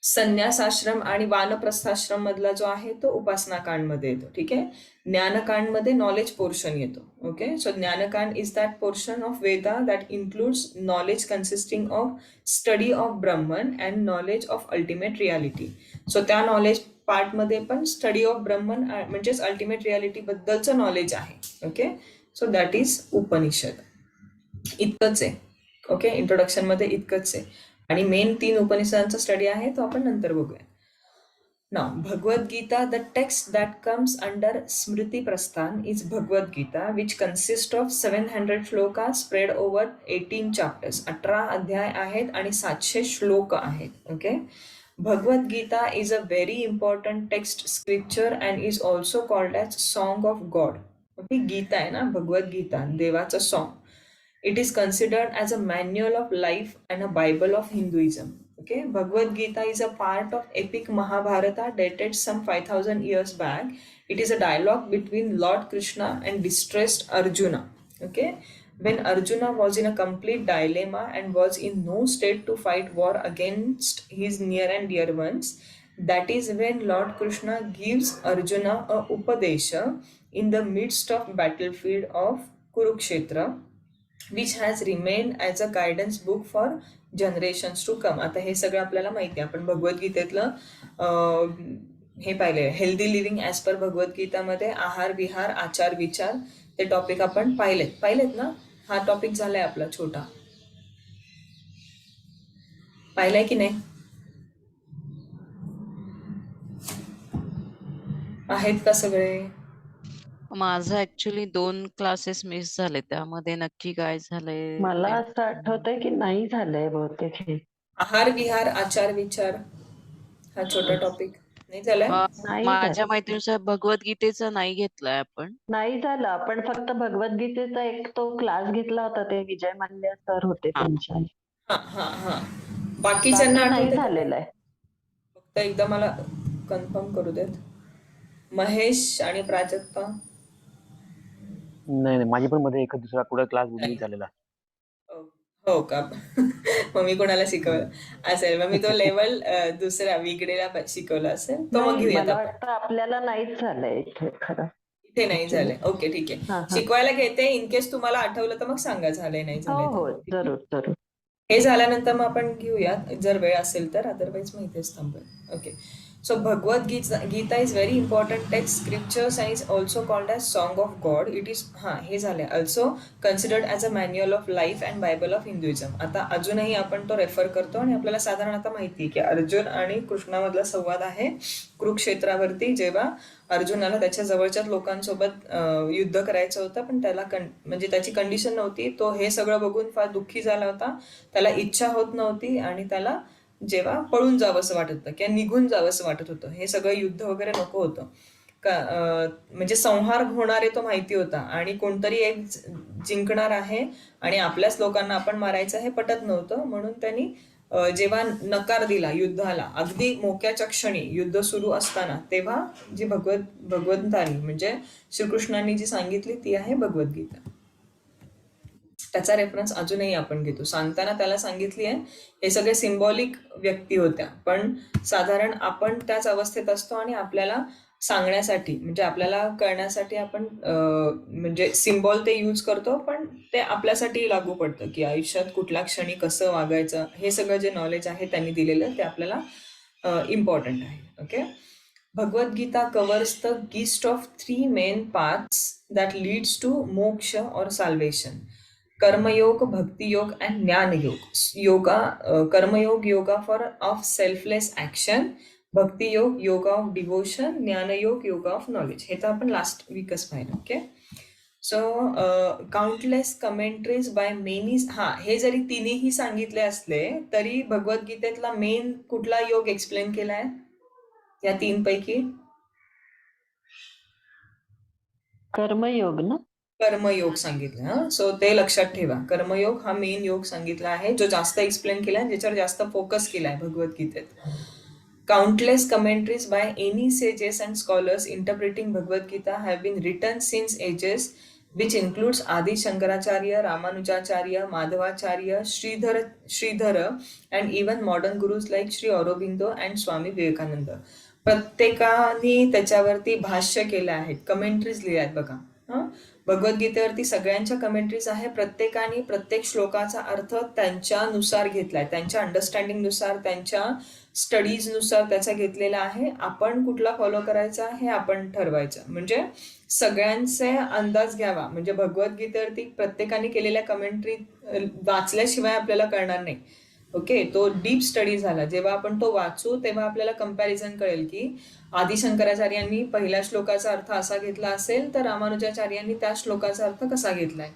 संन्यासाश्रम आणि वानप्रस्थाश्रम मधला जो आहे तो उपासनाकांड मध्ये येतो. ठीक आहे, ज्ञानकांड मध्ये नॉलेज पोर्शन येतो. Okay, so jnanakanda is that portion of Veda that includes knowledge consisting of study of Brahman and knowledge of ultimate reality. So त्या नॉलेज पार्ट मध्ये पण स्टडी ऑफ ब्रह्मन म्हणजेच अल्टिमेट रियालिटी बद्दलचं नॉलेज आहे. Okay, so that is Upanishad. इतकंच आहे. ओके, इंट्रोडक्शन मध्ये इतकंच आहे, आणि मेन 3 उपनिषदांचा स्टडी आहे तो आपण नंतर बघूया. Now Bhagavad Gita, the text that comes under Smriti Prasthan is Bhagavad Gita, which consists of 700 shlokas spread over 18 chapters. 18 अध्याय आहेत आणि 700 श्लोक आहेत. Okay, Bhagavad Gita is a very important text scripture and is also called as Song of God. Okay, Gita आहे ना, भगवद गीता देवाचं song. It is considered as a manual of life and a Bible of Hinduism. Okay, Bhagavad Gita is a part of epic Mahabharata dated some 5,000 years back. It is a dialogue between Lord Krishna and distressed Arjuna. Okay, when Arjuna was in a complete dilemma and was in no state to fight war against his near and dear ones, that is when Lord Krishna gives Arjuna a upadesha in the midst of battlefield of Kurukshetra, which has remained as a guidance book for generations to come. आता हे सगळं आपल्याला माहिती आहे. आपण भगवद्गीतेतलं हे पाहिलंय, हेल्दी लिव्हिंग ॲज पर भगवद्गीतामध्ये आहार विहार आचार विचार ते टॉपिक आपण पाहिलेत ना. हा टॉपिक झालाय आपला छोटा, पाहिलाय की नाही? आहेत का सगळे? माझं ऍक्च्युली 2 क्लासेस मिस झाले, त्यामध्ये नक्की काय झालंय मला ते असं आठवतंय की नाही झालंय बहुतेक हे. आहार विहार आचार विचार हा छोटा टॉपिक नाही झालाय. नाही माझ्या झालं. माहितीनुसार भगवद्गीतेचा नाही घेतलाय आपण. नाही झालं. आपण फक्त भगवद्गीतेचा एक तो क्लास घेतला होता, ते विजय मल्ल्या सर होते हा. त्यांच्या. हा हा हा बाकीच्यांना बाकी नाही आठवतंय का? झालेलं आहे. फक्त एकदा मला कन्फर्म करू देत. महेश आणि प्राजक्ता. नाही माझी पण मध्ये एक दुसरा कुठला क्लास मिस झालेला. हो का? मग मी कोणाला शिकवलं असेल, मग मी तो लेवल दुसऱ्या विगडेला शिकवला असेल, तो मग नाही, घेऊयात मला आपण. वाटतं आपल्याला नाहीच झालंय इथे खरं. इथे नाही Actually. झालंय. ओके ठीक आहे, हा हा. शिकवायला घेते. इन केस तुम्हाला आठवलं तर मग सांगा झालंय नाही हो झालंय हो, तर. ठीक आहे? जरूर जरूर. हे झाल्यानंतर मग आपण घेऊयात जर वेळ असेल तर, अदरवाईज मग इथेच थांबूया. Okay, so Bhagavad Gita is very important text scriptures and is also called as song of God. It is हे झालंय also considered as a manual of life and Bible of Hinduism. आता अजूनही आपण तो रेफर करतो आणि आपल्याला साधारण आता माहिती आहे की अर्जुन आणि कृष्णामधला संवाद आहे कुरुक्षेत्रावरती, जेव्हा अर्जुनाला त्याच्या जवळच्याच लोकांसोबत युद्ध करायचं होतं, पण त्याला म्हणजे त्याची कंडिशन नव्हती. तो हे सगळं बघून फार दुःखी झाला होता. त्याला इच्छा होत नव्हती आणि त्याला जेव्हा पळून जावंसं वाटत होतं किंवा निघून जावंसं वाटत होतं, हे सगळं युद्ध वगैरे नको होतं का, म्हणजे संहार होणार आहे तो माहिती होता आणि कोणतरी एक जिंकणार आहे आणि आपल्याच लोकांना आपण मारायचं हे पटत नव्हतं. म्हणून त्यांनी जेव्हा नकार दिला युद्धाला, अगदी मोक्याच्या क्षणी युद्ध सुरू असताना, तेव्हा जी भगवंतानी म्हणजे श्रीकृष्णांनी जी सांगितली ती आहे भगवद्गीता. त्याचा रेफरन्स अजूनही आपण घेतो. सांगताना त्याला सांगितली आहे, हे सगळे सिम्बॉलिक व्यक्ती होत्या, पण साधारण आपण त्याच अवस्थेत असतो आणि आपल्याला सांगण्यासाठी म्हणजे आपल्याला कळण्यासाठी आपण म्हणजे सिम्बॉल ते यूज करतो, पण ते आपल्यासाठी लागू पडतं की आयुष्यात कुठल्या क्षणी कसं वागायचं, हे सगळं जे नॉलेज आहे त्यांनी दिलेलं ते आपल्याला इम्पॉर्टंट आहे. Okay, Bhagavadgita covers the gist of 3 main paths that leads to moksha or solvation. कर्मयोग, भक्ति योग अँड ज्ञान Yoga. Yoga, Karmayoga yoga for of selfless action, Bhakti Yoga yoga of devotion, Jnanayoga yoga of knowledge. हे तर आपण लास्ट वीकच पाहिलं. Okay, so countless commentaries by many. हे जरी तिन्हीही सांगितले असले तरी भगवद्गीतेतला मेन कुठला योग एक्सप्लेन केलाय या 3 पैकी? कर्मयोग ना. कर्मयोग सांगितलं. सो ते लक्षात ठेवा, कर्मयोग हा मेन योग सांगितला आहे, जो जास्त एक्सप्लेन केलाय, ज्याच्यावर जास्त फोकस केलाय भगवद्गीतेत. Countless commentaries by any sages and scholars interpreting Bhagavad Gita have been written since ages, which includes Adi Shankaracharya, Ramanujacharya, Madhavacharya, Sridhara, and even modern gurus like Sri Aurobindo and Swami Vivekananda. प्रत्येकाने त्याच्यावरती भाष्य केलं आहेत, कमेंट्रीज लिहिल्या आहेत बघा. भगवद्गीतेवरती सगळ्यांच्या कमेंट्रीज आहे. प्रत्येकाने प्रत्येक श्लोकाचा अर्थ त्यांच्यानुसार घेतलाय, त्यांच्या अंडरस्टँडिंगनुसार, त्यांच्या स्टडीजनुसार त्याचा घेतलेला आहे. आपण कुठला फॉलो करायचा हे आपण ठरवायचं, म्हणजे सगळ्यांचे अंदाज घ्यावा. म्हणजे भगवद्गीतेवरती प्रत्येकाने केलेल्या कमेंट्री वाचल्याशिवाय आपल्याला कळणार नाही. ओके, तो डीप स्टडी झाला. जेव्हा आपण तो वाचू तेव्हा आपल्याला कंपॅरिझन कळेल की आदी शंकराचार्यांनी पहिल्या श्लोकाचा अर्थ असा घेतला असेल तर रामानुजाचार्यांनी त्या श्लोकाचा अर्थ कसा घेतलाय.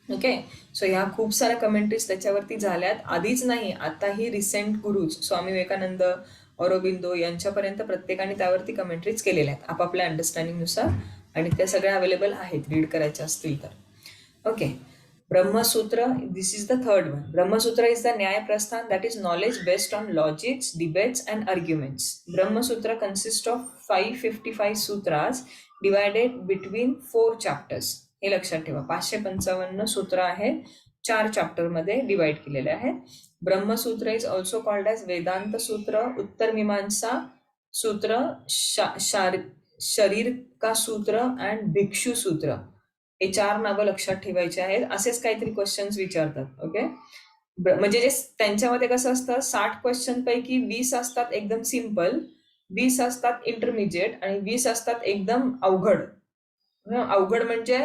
ओके, सो ह्या खूप साऱ्या कमेंट्रीज त्याच्यावरती झाल्यात. आधीच नाही, आताही रिसेंट गुरुज स्वामी विवेकानंद, ऑरोबिंदो यांच्यापर्यंत प्रत्येकाने त्यावरती कमेंट्रीज केलेल्या आहेत आपापल्या अंडरस्टँडिंगनुसार, आणि त्या सगळ्या अवेलेबल आहेत रीड करायच्या असतील तर. Okay, Brahmasutra, this is the third one. Brahmasutra is the Nyaya Prasthan, that is knowledge based on logics, debates and arguments. Brahmasutra consists of 555 sutras divided between 4 chapters. हे लक्षात ठेवा. 555 सूत्र आहेत, 4 चॅप्टर मध्ये डिवाइड केलेले आहेत. Brahmasutra is also called as Vedanta Sutra, Uttara मीमांसा सूत्र, शरीर का सूत्र अँड भिक्षू सूत्र. हे 4 नावं लक्षात ठेवायचे आहेत. असेच काहीतरी क्वेश्चन्स विचारतात. ओके, म्हणजे जे त्यांच्यामध्ये कसं असतं, 60 क्वेश्चन पैकी 20 असतात एकदम सिंपल, 20 असतात इंटरमिजिएट आणि 20 असतात एकदम अवघड. अवघड म्हणजे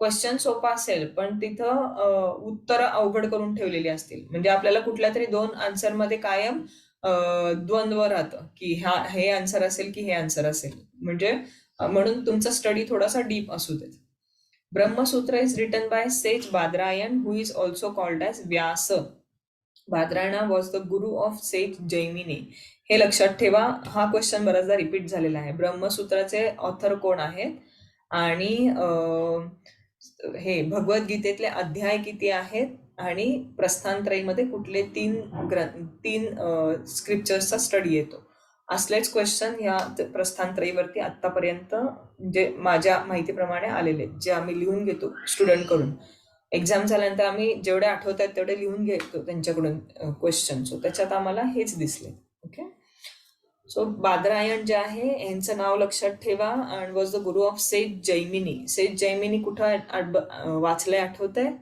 क्वेश्चन सोपा असेल पण तिथं उत्तर अवघड करून ठेवलेली असतील. म्हणजे आपल्याला कुठल्या तरी 2 आन्सर मध्ये कायम द्वंद्व राहतं की हे आन्सर असेल की हे आन्सर असेल. म्हणजे म्हणून तुमचा स्टडी थोडासा डीप असू देत. Brahmasutra is written by sage Badarayana, who is also called as Vyasa. Badarayana was the guru of sage Jaimini. हे लक्षात ठेवा, हा क्वेश्चन बराचदा रिपीट झालेला आहे. ब्रह्मसूत्राचे ऑथर कोण आहेत आणि हे भगवद्गीतेतले अध्याय किती आहेत आणि प्रस्थानत्रयीमध्ये कुठले 3 स्क्रिप्चर्सचा स्टडी येतो. असलेच क्वेश्चन या प्रस्थानत्रयीवरती आतापर्यंत म्हणजे माझ्या माहितीप्रमाणे आलेले, जे आम्ही लिहून घेतो स्टुडंट कडून. एक्झाम झाल्यानंतर आम्ही जेवढे आठवत आहेत तेवढे लिहून घेतो त्यांच्याकडून क्वेश्चन. सो त्याच्यात आम्हाला हेच दिसले. ओके, सो बादरायण जे आहे यांचं नाव लक्षात ठेवा. And was the guru of sage Jaimini. Says Jaimini कुठं वाचलंय, आठवतंय?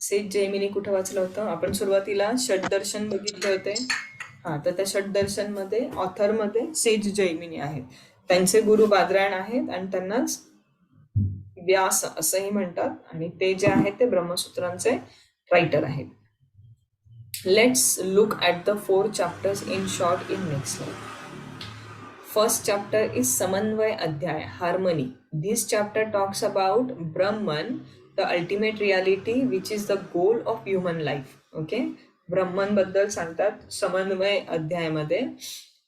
सेज जैमिनी कुठं वाचलं होतं आपण? सुरुवातीला षड्दर्शन बघितले होते. तर त्या षड्दर्शन मध्ये ऑथर मध्ये सेज जैमिनी आहेत. त्यांचे गुरु बादरायण आहेत आणि त्यांनाच व्यास असंही म्हणतात आणि ते जे आहेत ते ब्रह्मसूत्रांचे रायटर आहेत. Let's look at the 4 chapters in short in next slide. First chapter is Samanvay Adhyay, Harmony. This chapter talks about Brahman, the ultimate reality, which is the goal of human life. Okay, ब्रह्मन बद्दल सांगतात समन्वय अध्यायामध्ये.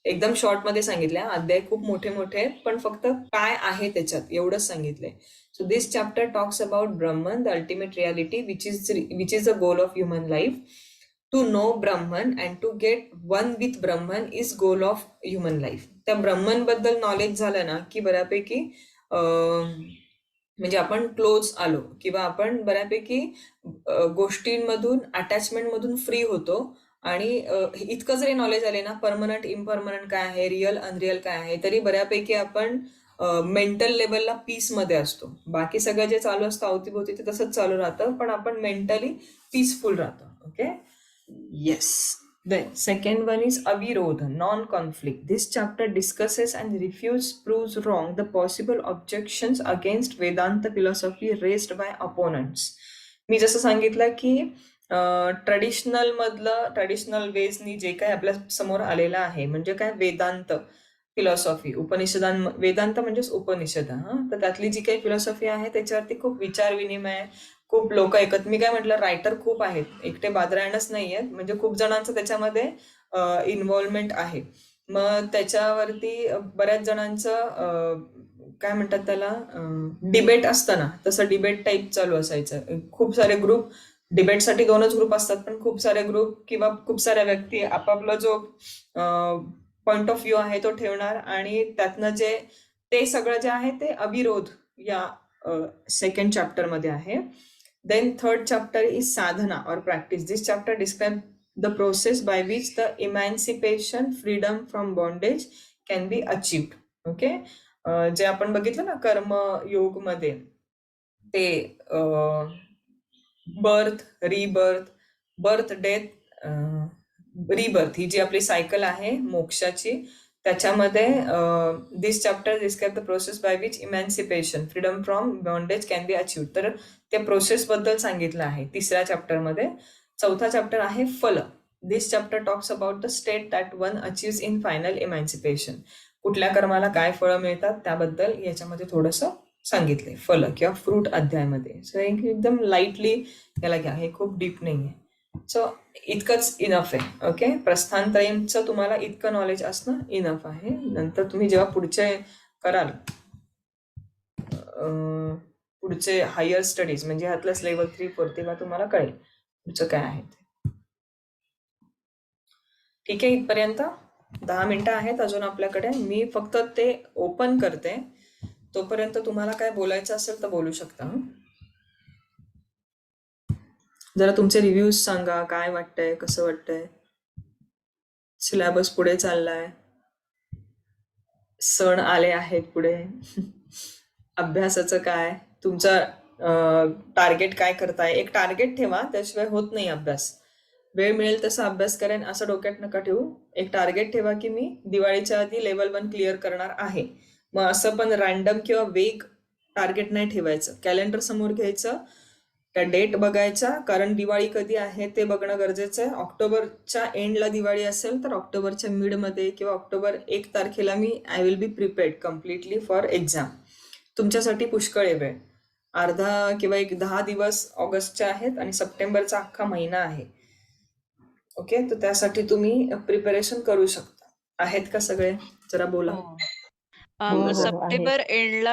एकदम शॉर्ट मध्ये सांगितलंय. अध्याय खूप मोठे मोठे आहेत पण फक्त काय आहे त्याच्यात एवढंच सांगितलंय. So this chapter talks about Brahman, the ultimate reality, which is the goal of human life. To know Brahman and to get one with Brahman is goal of human life. त्या ब्रह्मन बद्दल नॉलेज झालं ना की बऱ्यापैकी म्हणजे आपण क्लोज आलो किंवा आपण बऱ्यापैकी गोष्टींमधून अटॅचमेंट मधून फ्री होतो. आणि इतकं जरी नॉलेज आले ना, परमनंट इम्परमनंट काय आहे, रिअल अनरिअल काय आहे, तरी बऱ्यापैकी आपण मेंटल लेवलला पीस मध्ये असतो. बाकी सगळं जे चालू असतं अवतीभोवती ते तसंच चालू राहतं पण आपण मेंटली पीसफुल राहतो. Okay, yes. Then second one is Avirodha, non-conflict. This chapter discusses and proves wrong the possible objections against Vedanta philosophy raised by opponents. मी जसं सांगितलं की ट्रेडिशनल वेजनी जे काही आपल्या समोर आलेलं आहे म्हणजे काय, वेदांत फिलॉसॉफी, वेदांत म्हणजेच उपनिषद. तर त्यातली जी काही फिलॉसॉफी आहे त्याच्यावरती खूप विचार विनिमय, खूप लोक मी काय म्हटलं, रायटर खूप आहेत, एकटे बादरायणच नाही आहेत, म्हणजे खूप जणांचं त्याच्यामध्ये इन्व्हॉल्वमेंट आहे. मग त्याच्यावरती बऱ्याच जणांचं काय म्हणतात त्याला, डिबेट असतं ना, तसं डिबेट टाईप चालू असायचं. खूप सारे ग्रुप, डिबेटसाठी 2च ग्रुप असतात पण खूप सारे ग्रुप किंवा खूप साऱ्या व्यक्ती आपापला जो पॉइंट ऑफ व्ह्यू आहे तो ठेवणार आणि त्यातनं जे ते सगळं जे आहे ते अविरोध या सेकंड चॅप्टर मध्ये आहे. Then third chapter is sadhana और practice. This chapter describe the process by which the emancipation, freedom from bondage can be achieved. Okay, जे आपण बघितलं ना कर्मयोग मध्ये ते birth, rebirth, birth, death, rebirth ही जी आपली सायकल आहे मोक्षाची, त्याच्यामध्ये this chapter describe the process by which emancipation, freedom from bondage can be achieved. तर त्या प्रोसेस बद्दल सांगितलं आहे 3ऱ्या चॅप्टरमध्ये. 4था चॅप्टर आहे फल. This chapter talks about the state that one achieves in final emancipation. कुठल्या कर्माला काय फळं मिळतात त्याबद्दल याच्यामध्ये थोडंसं सांगितलंय फल किंवा फ्रूट अध्यायामध्ये. सो एकदम लाईटली याला घ्या, हे खूप डीप नाही आहे. सो इतकंच इनफ आहे. ओके, प्रस्थानत्रयींचं तुम्हाला इतकं नॉलेज असणं इनफ आहे. नंतर तुम्ही जेव्हा पुढचे कराल पुढचे हायर स्टडीज म्हणजे ह्यातलंच लेवल 3-4 तेव्हा तुम्हाला कळेल पुढचं काय आहे ते. ठीक आहे, इथपर्यंत 10 मिनिटं आहेत अजून आपल्याकडे. मी फक्त ते ओपन करते, तोपर्यंत तुम्हाला काय बोलायचं असेल तर बोलू शकता. जरा तुमचे रिव्ह्यूज सांगा, काय वाटतंय, कसं वाटतंय, सिलेबस पुढे चाललाय, सण आले आहेत पुढे, अभ्यासाचं काय, तुमचा टार्गेट काय करताय. एक टार्गेट ठेवा, त्याशिवाय होत नाही अभ्यास. वेळ मिळेल तसा अभ्यास करेन असं डोक्यात नका ठेवू. एक टार्गेट ठेवा की मी दिवाळीच्या आधी लेवल 1 क्लिअर करणार आहे. मग असं पण रॅन्डम किंवा वेग टार्गेट नाही ठेवायचं. कॅलेंडर समोर घ्यायचं, त्या डेट बघायचा, कारण दिवाळी कधी आहे ते बघणं गरजेचं आहे. ऑक्टोबरच्या एंडला दिवाळी असेल तर ऑक्टोबरच्या मिडमध्ये किंवा ऑक्टोबर 1 तारखेला मी I will be prepared completely for exam. तुमच्यासाठी पुष्कळ आहे वेळ. अर्धा किंवा 10 दिवस ऑगस्टचे आहेत आणि सप्टेंबरचा अख्खा महिना आहे. ओके, तर त्यासाठी तुम्ही प्रिपरेशन करू शकता. आहेत का सगळे? जरा बोला. हो. हो, आहे. सप्टेंबर एंडला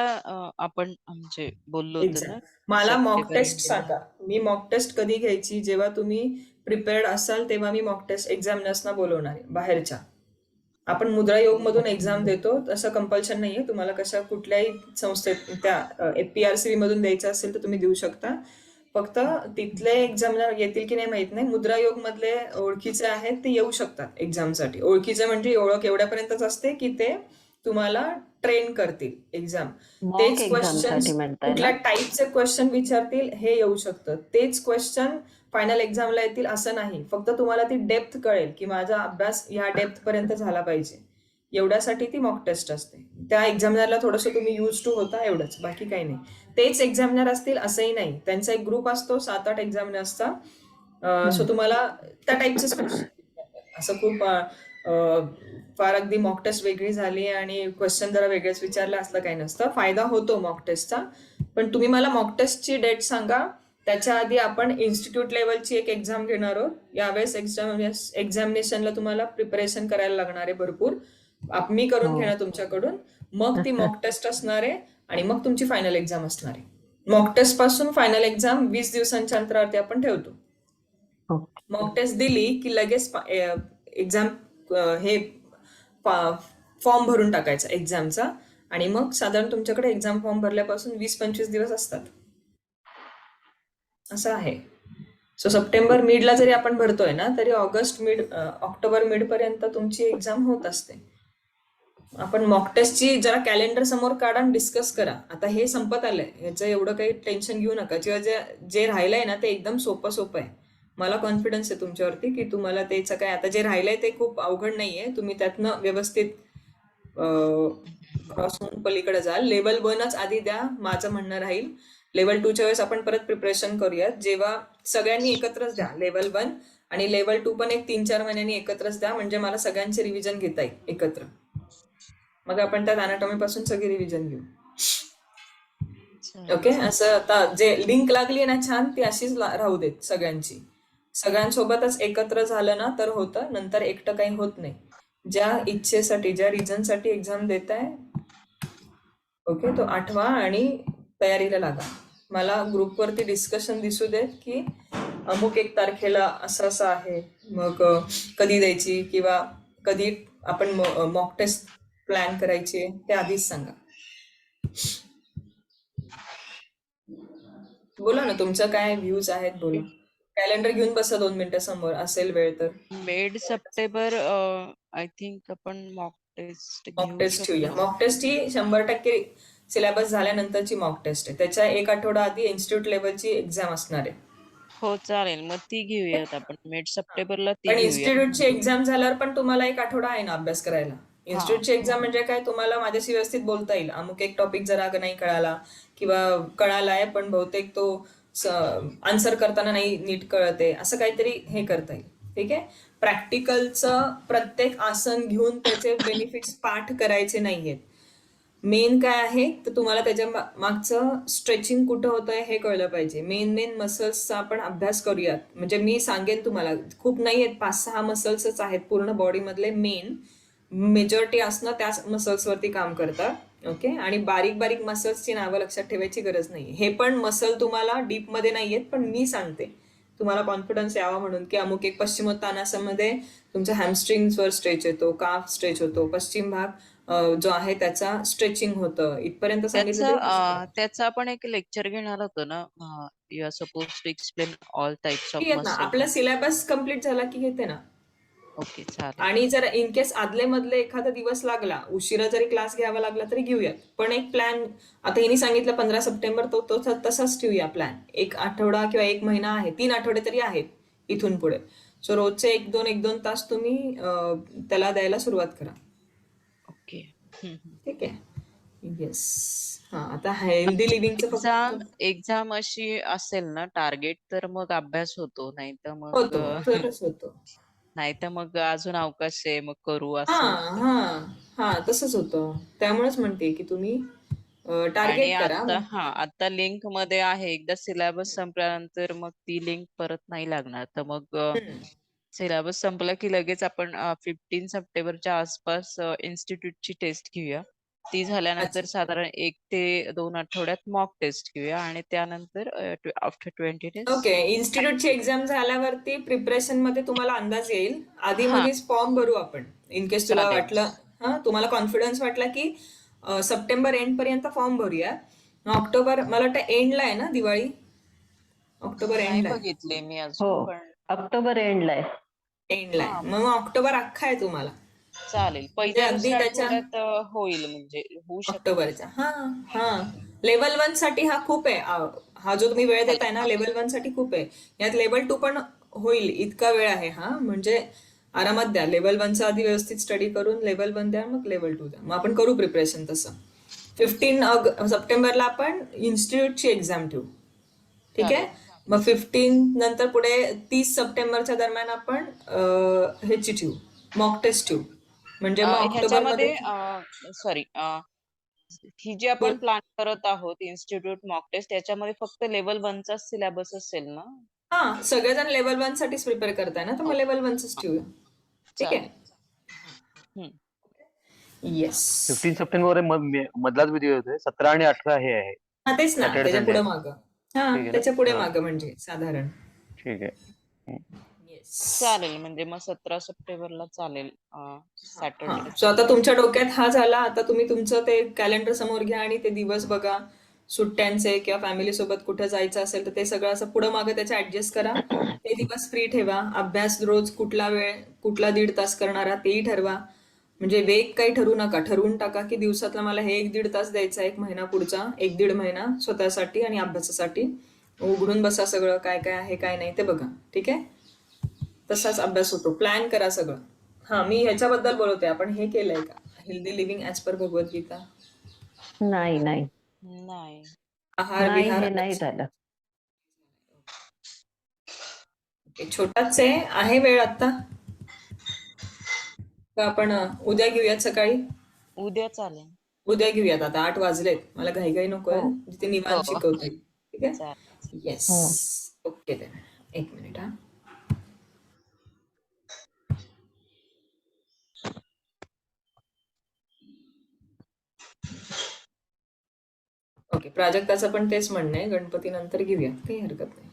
आपण म्हणजे बोललो होतो एक्झाम. ना, मला मॉक सप्टेंबर टेस्ट एंडला. सांगा. मी मॉक टेस्ट कधी घ्यायची? जेव्हा तुम्ही प्रिपेअर्ड असाल तेव्हा मी मॉक टेस्ट एक्झामिनर्सना बोलवणार आहे बाहेरच्या. आपण मुद्रा योग मधून एक्झाम देतो, तसं कंपल्शन नाहीये. तुम्हाला कशा कुठल्याही संस्थेत त्या PRCB मधून द्यायचं असेल तर तुम्ही देऊ शकता. फक्त तिथले एक्झामिनर येतील की नाही माहित नाही. मुद्रा योग मधले ओळखीचे आहेत ते येऊ शकतात एक्झामसाठी. ओळखीचे म्हणजे ओळख एवढ्यापर्यंतच असते की ते तुम्हाला ट्रेन करतील एक्झाम. मॉक तेच एक्झाम क्वेश्चन साठी म्हणताय कुठल्या ना? टाईपचे क्वेश्चन विचारतील हे येऊ शकतं. तेच क्वेश्चन फायनल एक्झामला येतील असं नाही. फक्त तुम्हाला ती डेप्थ कळेल की माझा अभ्यास ह्या डेप्थ पर्यंत झाला पाहिजे, एवढ्यासाठी ती मॉक टेस्ट असते. त्या एक्झामिनरला थोडंसं तुम्ही यूज टू होता एवढंच, बाकी काही नाही. तेच एक्झामिनर असतील असंही नाही. त्यांचा एक ग्रुप असतो, 7-8 एक्झामिनर्सचा. सो तुम्हाला त्या टाईपचेच क्वेश्चन, असं खूप फार अगदी मॉक टेस्ट वेगळी झाली आणि क्वेश्चन जरा वेगळेच विचारले असलं काही नसतं. फायदा होतो मॉक टेस्टचा. पण तुम्ही मला मॉक टेस्टची डेट सांगा. त्याच्या आधी आपण इन्स्टिट्यूट लेवलची एक एक्झाम घेणार आहोत. यावेळेस एक्झामिनेशनला तुम्हाला प्रिपरेशन करायला लागणार आहे भरपूर. मी करून हो. घेणार तुमच्याकडून. मग ती मॉक टेस्ट असणार आहे आणि मग तुमची फायनल एक्झाम असणार आहे. मॉक टेस्ट पासून फायनल एक्झाम 20 दिवसांच्या अंतरावरती आपण ठेवतो. हो. मॉक टेस्ट दिली की लगेच एक्झाम हे फॉर्म भरून टाकायचा एक्झामचा आणि मग साधारण तुमच्याकडे एक्झाम फॉर्म भरल्यापासून 20-25 दिवस असतात. असं आहे. सो सप्टेंबर मिडला जरी आपण भरतोय ना तरी ऑक्टोबर मिड पर्यंत तुमची एक्झाम होत असते. आपण मॉक टेस्टची जरा कॅलेंडर समोर काढा आणि डिस्कस करा. आता हे संपत आलंय, ह्याचं एवढं काही टेन्शन घेऊ नका. किंवा जे राहिलंय ना ते एकदम सोपं आहे. मला कॉन्फिडन्स आहे तुमच्यावरती की तुम्हाला त्याचं काय, आता जे राहिलंय ते खूप अवघड नाहीये. तुम्ही त्यातनं व्यवस्थित क्रॉस होऊन पलीकडे जाल. लेवल 1च आधी द्या, माझं म्हणणं राहील. लेवल 2च्या वेळेस आपण परत प्रिपरेशन करूयात. जेव्हा सगळ्यांनी एकत्रच द्या लेवल 1 आणि लेवल 2 पण एक 3-4 महिन्यांनी एकत्रच द्या, म्हणजे मला सगळ्यांचे रिव्हिजन घेता येईल एकत्र. मग आपण त्यात अनाटॉमी पासून सगळी रिव्हिजन घेऊ. ओके, असं आता जे लिंक लागली ना छान, ती अशीच राहू देत सगळ्यांची. सगळ्यांसोबतच एकत्र झालं ना तर होतं, नंतर एकटं काही होत नाही. ज्या इच्छेसाठी, ज्या रिझनसाठी एक्झाम देताय, ओके, तो आठवा आणि तयारीला लागा. मला ग्रुपवरती डिस्कशन दिसू देत की अमुक 1 तारखेला असं आहे, मग कधी द्यायची किंवा कधी आपण मॉक टेस्ट प्लॅन करायची ते आधीच सांगा. बोला ना, तुमचं काय व्ह्यूज आहेत, बोला. कॅलेंडर घेऊन बसा 2 मिनिटं समोर, असेल वेळ तर. मिड सप्टेंबर आय थिंक आपण मॉक टेस्ट मॉक घेऊ टेस्ट ठेवूया. शकतो. मॉक टेस्ट ही 100% सिलेबस झाल्यानंतरची मॉक टेस्ट आहे. त्याच्या 1 आठवडा आधी इन्स्टिट्यूट लेवलची एक्झाम असणार आहे. हो चालेल, मग ती घेऊयात आपण. मिड सप्टेंबरला ती पण घेऊया. इन्स्टिट्यूटची एक्झाम झाल्यावर पण तुम्हाला 1 आठवडा आहे ना अभ्यास करायला. इन्स्टिट्यूटची एक्झाम म्हणजे काय, तुम्हाला माझ्याशी व्यवस्थित बोलता येईल. अमुक एक टॉपिक जरा नाही कळाला किंवा कळालाय पण बहुतेक तो आन्सर करताना नाही नीट कळत आहे, असं काहीतरी हे करता येईल. ठीक आहे. प्रॅक्टिकलचं प्रत्येक आसन घेऊन त्याचे बेनिफिट्स पाठ करायचे नाहीयेत. मेन काय आहे तर तुम्हाला त्याच्या मागचं स्ट्रेचिंग कुठं होतंय हे कळलं पाहिजे. मेन मसल्सचा आपण अभ्यास करूयात. म्हणजे मी सांगेन तुम्हाला, खूप नाही आहेत, 5-6 मसल्सच आहेत पूर्ण बॉडीमधले. मेजॉरिटी आसनं त्याच मसल्सवरती काम करतात. ओके. आणि बारीक बारीक मसल्सची नावं लक्षात ठेवायची गरज नाही. हे पण मसल तुम्हाला डीप मध्ये नाहीयेत, पण मी सांगते तुम्हाला कॉन्फिडन्स यावा म्हणून, की अमुक एक पश्चिमोत्तानासमध्ये तुमच्या हॅमस्ट्रिंग्सवर स्ट्रेच येतो, काफ स्ट्रेच होतो, पश्चिम भाग जो आहे त्याचा स्ट्रेचिंग होतं. इथपर्यंत सांगितलं तरी पुष्कळ. त्याचा आपण एक लेक्चर घेणार होतो ना. You are suppose to explain all types of ठीक आहेत ना, मसल. आपला सिलेबस कम्प्लीट झाला की घेते ना. ओके, चालेल. आणि जर इन केस आदले मधले एखादा दिवस लागला, उशिरा जरी क्लास घ्यावा लागला तरी घेऊयात. पण एक प्लॅन आता हिने सांगितलं 15 सप्टेंबर, तो तो तसाच ठेवूया प्लॅन. एक आठवडा किंवा एक महिना आहे, 3 आठवडे तरी आहेत इथून पुढे. सो रोजचे 1-2 तास तुम्ही त्याला द्यायला सुरुवात करा. ओके. ठीक आहे. येस. हा, आता हेल्दी लिव्हिंगचं एक्झाम फक्त एक्झाम अशी असेल ना टार्गेट, तर मग अभ्यास होतो. नाही तर मग होतो, तरच होतो. नाही तर मग अजून अवकाश आहे, मग करू हा असं होतं. हा हा, तसंच होतं. त्यामुळेच म्हणते की तुम्ही आणि टार्गेट करा. आता लिंक मध्ये आहे. एकदा सिलेबस संपल्यानंतर मग ती लिंक परत नाही लागणार. तर मग हम्म. सिलेबस संपला की लगेच आपण 15 सप्टेंबरच्या आसपास इन्स्टिट्यूटची टेस्ट घेऊया. ती झाल्यानंतर अच्छा. साधारण 1 ते 2 आठवड्यात मॉक टेस्ट घेऊया आणि त्यानंतर आफ्टर 20 डेज ओके. इन्स्टिट्यूटची एक्झाम झाल्यावरती प्रिपरेशन मध्ये तुम्हाला अंदाज येईल. आधी हा मध्येच फॉर्म भरू आपण. इन केस तुला चालेल. वाटलं, तुम्हाला कॉन्फिडन्स वाटला की सप्टेंबर एंड पर्यंत फॉर्म भरूया. ऑक्टोबर, मला वाटतं एंडला आहे ना दिवाळी? ऑक्टोबर नाही एंडला आहे. बघितले मी हो, अजून, पण ऑक्टोबर एंडला आहे. एंडला हा आहे. मग ऑक्टोबर अख्खा आहे तुम्हाला. चालेल. म्हणजे पहिल्या अगदी दुसऱ्या त्याच्या आठवड्यात होईल, म्हणजे होऊ शकतं. ऑक्टोबरच्या. हा हा, लेवल 1 साठी हा खूप आहे. हा जो तुम्ही वेळ देताय ना, हा लेवल 1 साठी खूप आहे. यात लेवल 2 पण होईल, इतका वेळ आहे हा. म्हणजे आरामात द्या. लेवल 1चा आधी व्यवस्थित स्टडी करून लेवल 1 द्या, मग लेवल 2 द्या. मग आपण करू प्रिपरेशन तसं. 15 सप्टेंबरला आपण इन्स्टिट्यूटची एक्झाम ठेवू. ठीक आहे. चालेल. मग 15 नंतर पुढे 30 सप्टेंबरच्या दरम्यान आपण ह्याची ठेवू, मॉक टेस्ट ठेवू. म्हणजे मग ऑक्टोबरमध्ये ह्याच्यामध्ये सॉरी, ही जी आपण प्लॅन करत आहोत इन्स्टिट्यूट मॉक टेस्ट, त्याच्यामध्ये फक्त लेवल 1 चा सिलेबस असेल ना? हा, सगळेजण लेवल 1 साठीच प्रिपेअर करताय ना, तर मग ओके. लेवल 1च ठेवूया. ठीक आहे. चालेल. येस. 15 सप्टेंबर मधलाच व्हिडिओ येतोय. 17 आणि 18 हे आहे. हा, तेच ना, सॅटर्डे त्याच्या संडे पुढे आहे. मागं. हा, ठीक आहे त्याच्या पुढे ना. हा, मागं म्हणजे साधारण. ठीक आहे. येस. चालेल, म्हणजे मग 17 सप्टेंबरला चालेल. हा. सॅटर्डे. सो आता तुमच्या डोक्यात हा झाला. आता तुम्ही तुमचं ते कॅलेंडर समोर घ्या आणि ते दिवस बघा सुट्ट्यांचे, किंवा फॅमिली सोबत कुठे जायचं असेल तर ते सगळं असं पुढं मागं त्याचे ऍडजस्ट करा. ते दिवस फ्री ठेवा. अभ्यास रोज कुठला वेळ, कुठला 1.5 तास करणारा तेही ठरवा. म्हणजे वेग काही ठरवू नका. ठरवून टाका की दिवसातला मला हे 1-1.5 तास द्यायचा, 1 महिना पुढचा, 1-1.5 महिना स्वतःसाठी आणि अभ्यासासाठी. उघडून बसा, सगळं काय काय आहे काय नाही ते बघा. ठीक आहे. तसाच अभ्यास होतो. प्लॅन करा सगळं. हा, मी ह्याच्याबद्दल बोलवते. आपण हे केलंय का, healthy living as per Bhagavad Gita? नाही नाही नाही. आहार नाही, विहार हे नाही झालं. छोटाच आहे वेळ आता. का आपण उद्या घेऊयात सकाळी? उद्या चालेल. उद्या घेऊयात. आता 8 वाजलेत. मला घाईघाई नकोय. हो जिथे निवांत हो शिकवता येईल. ठीक आहे. चालेल. येस. हो. Okay then. 1 मिनिट हा. ओके. प्राजक्ताचं पण तेच म्हणणं आहे, गणपती नंतर घेऊया, काही हरकत नाही.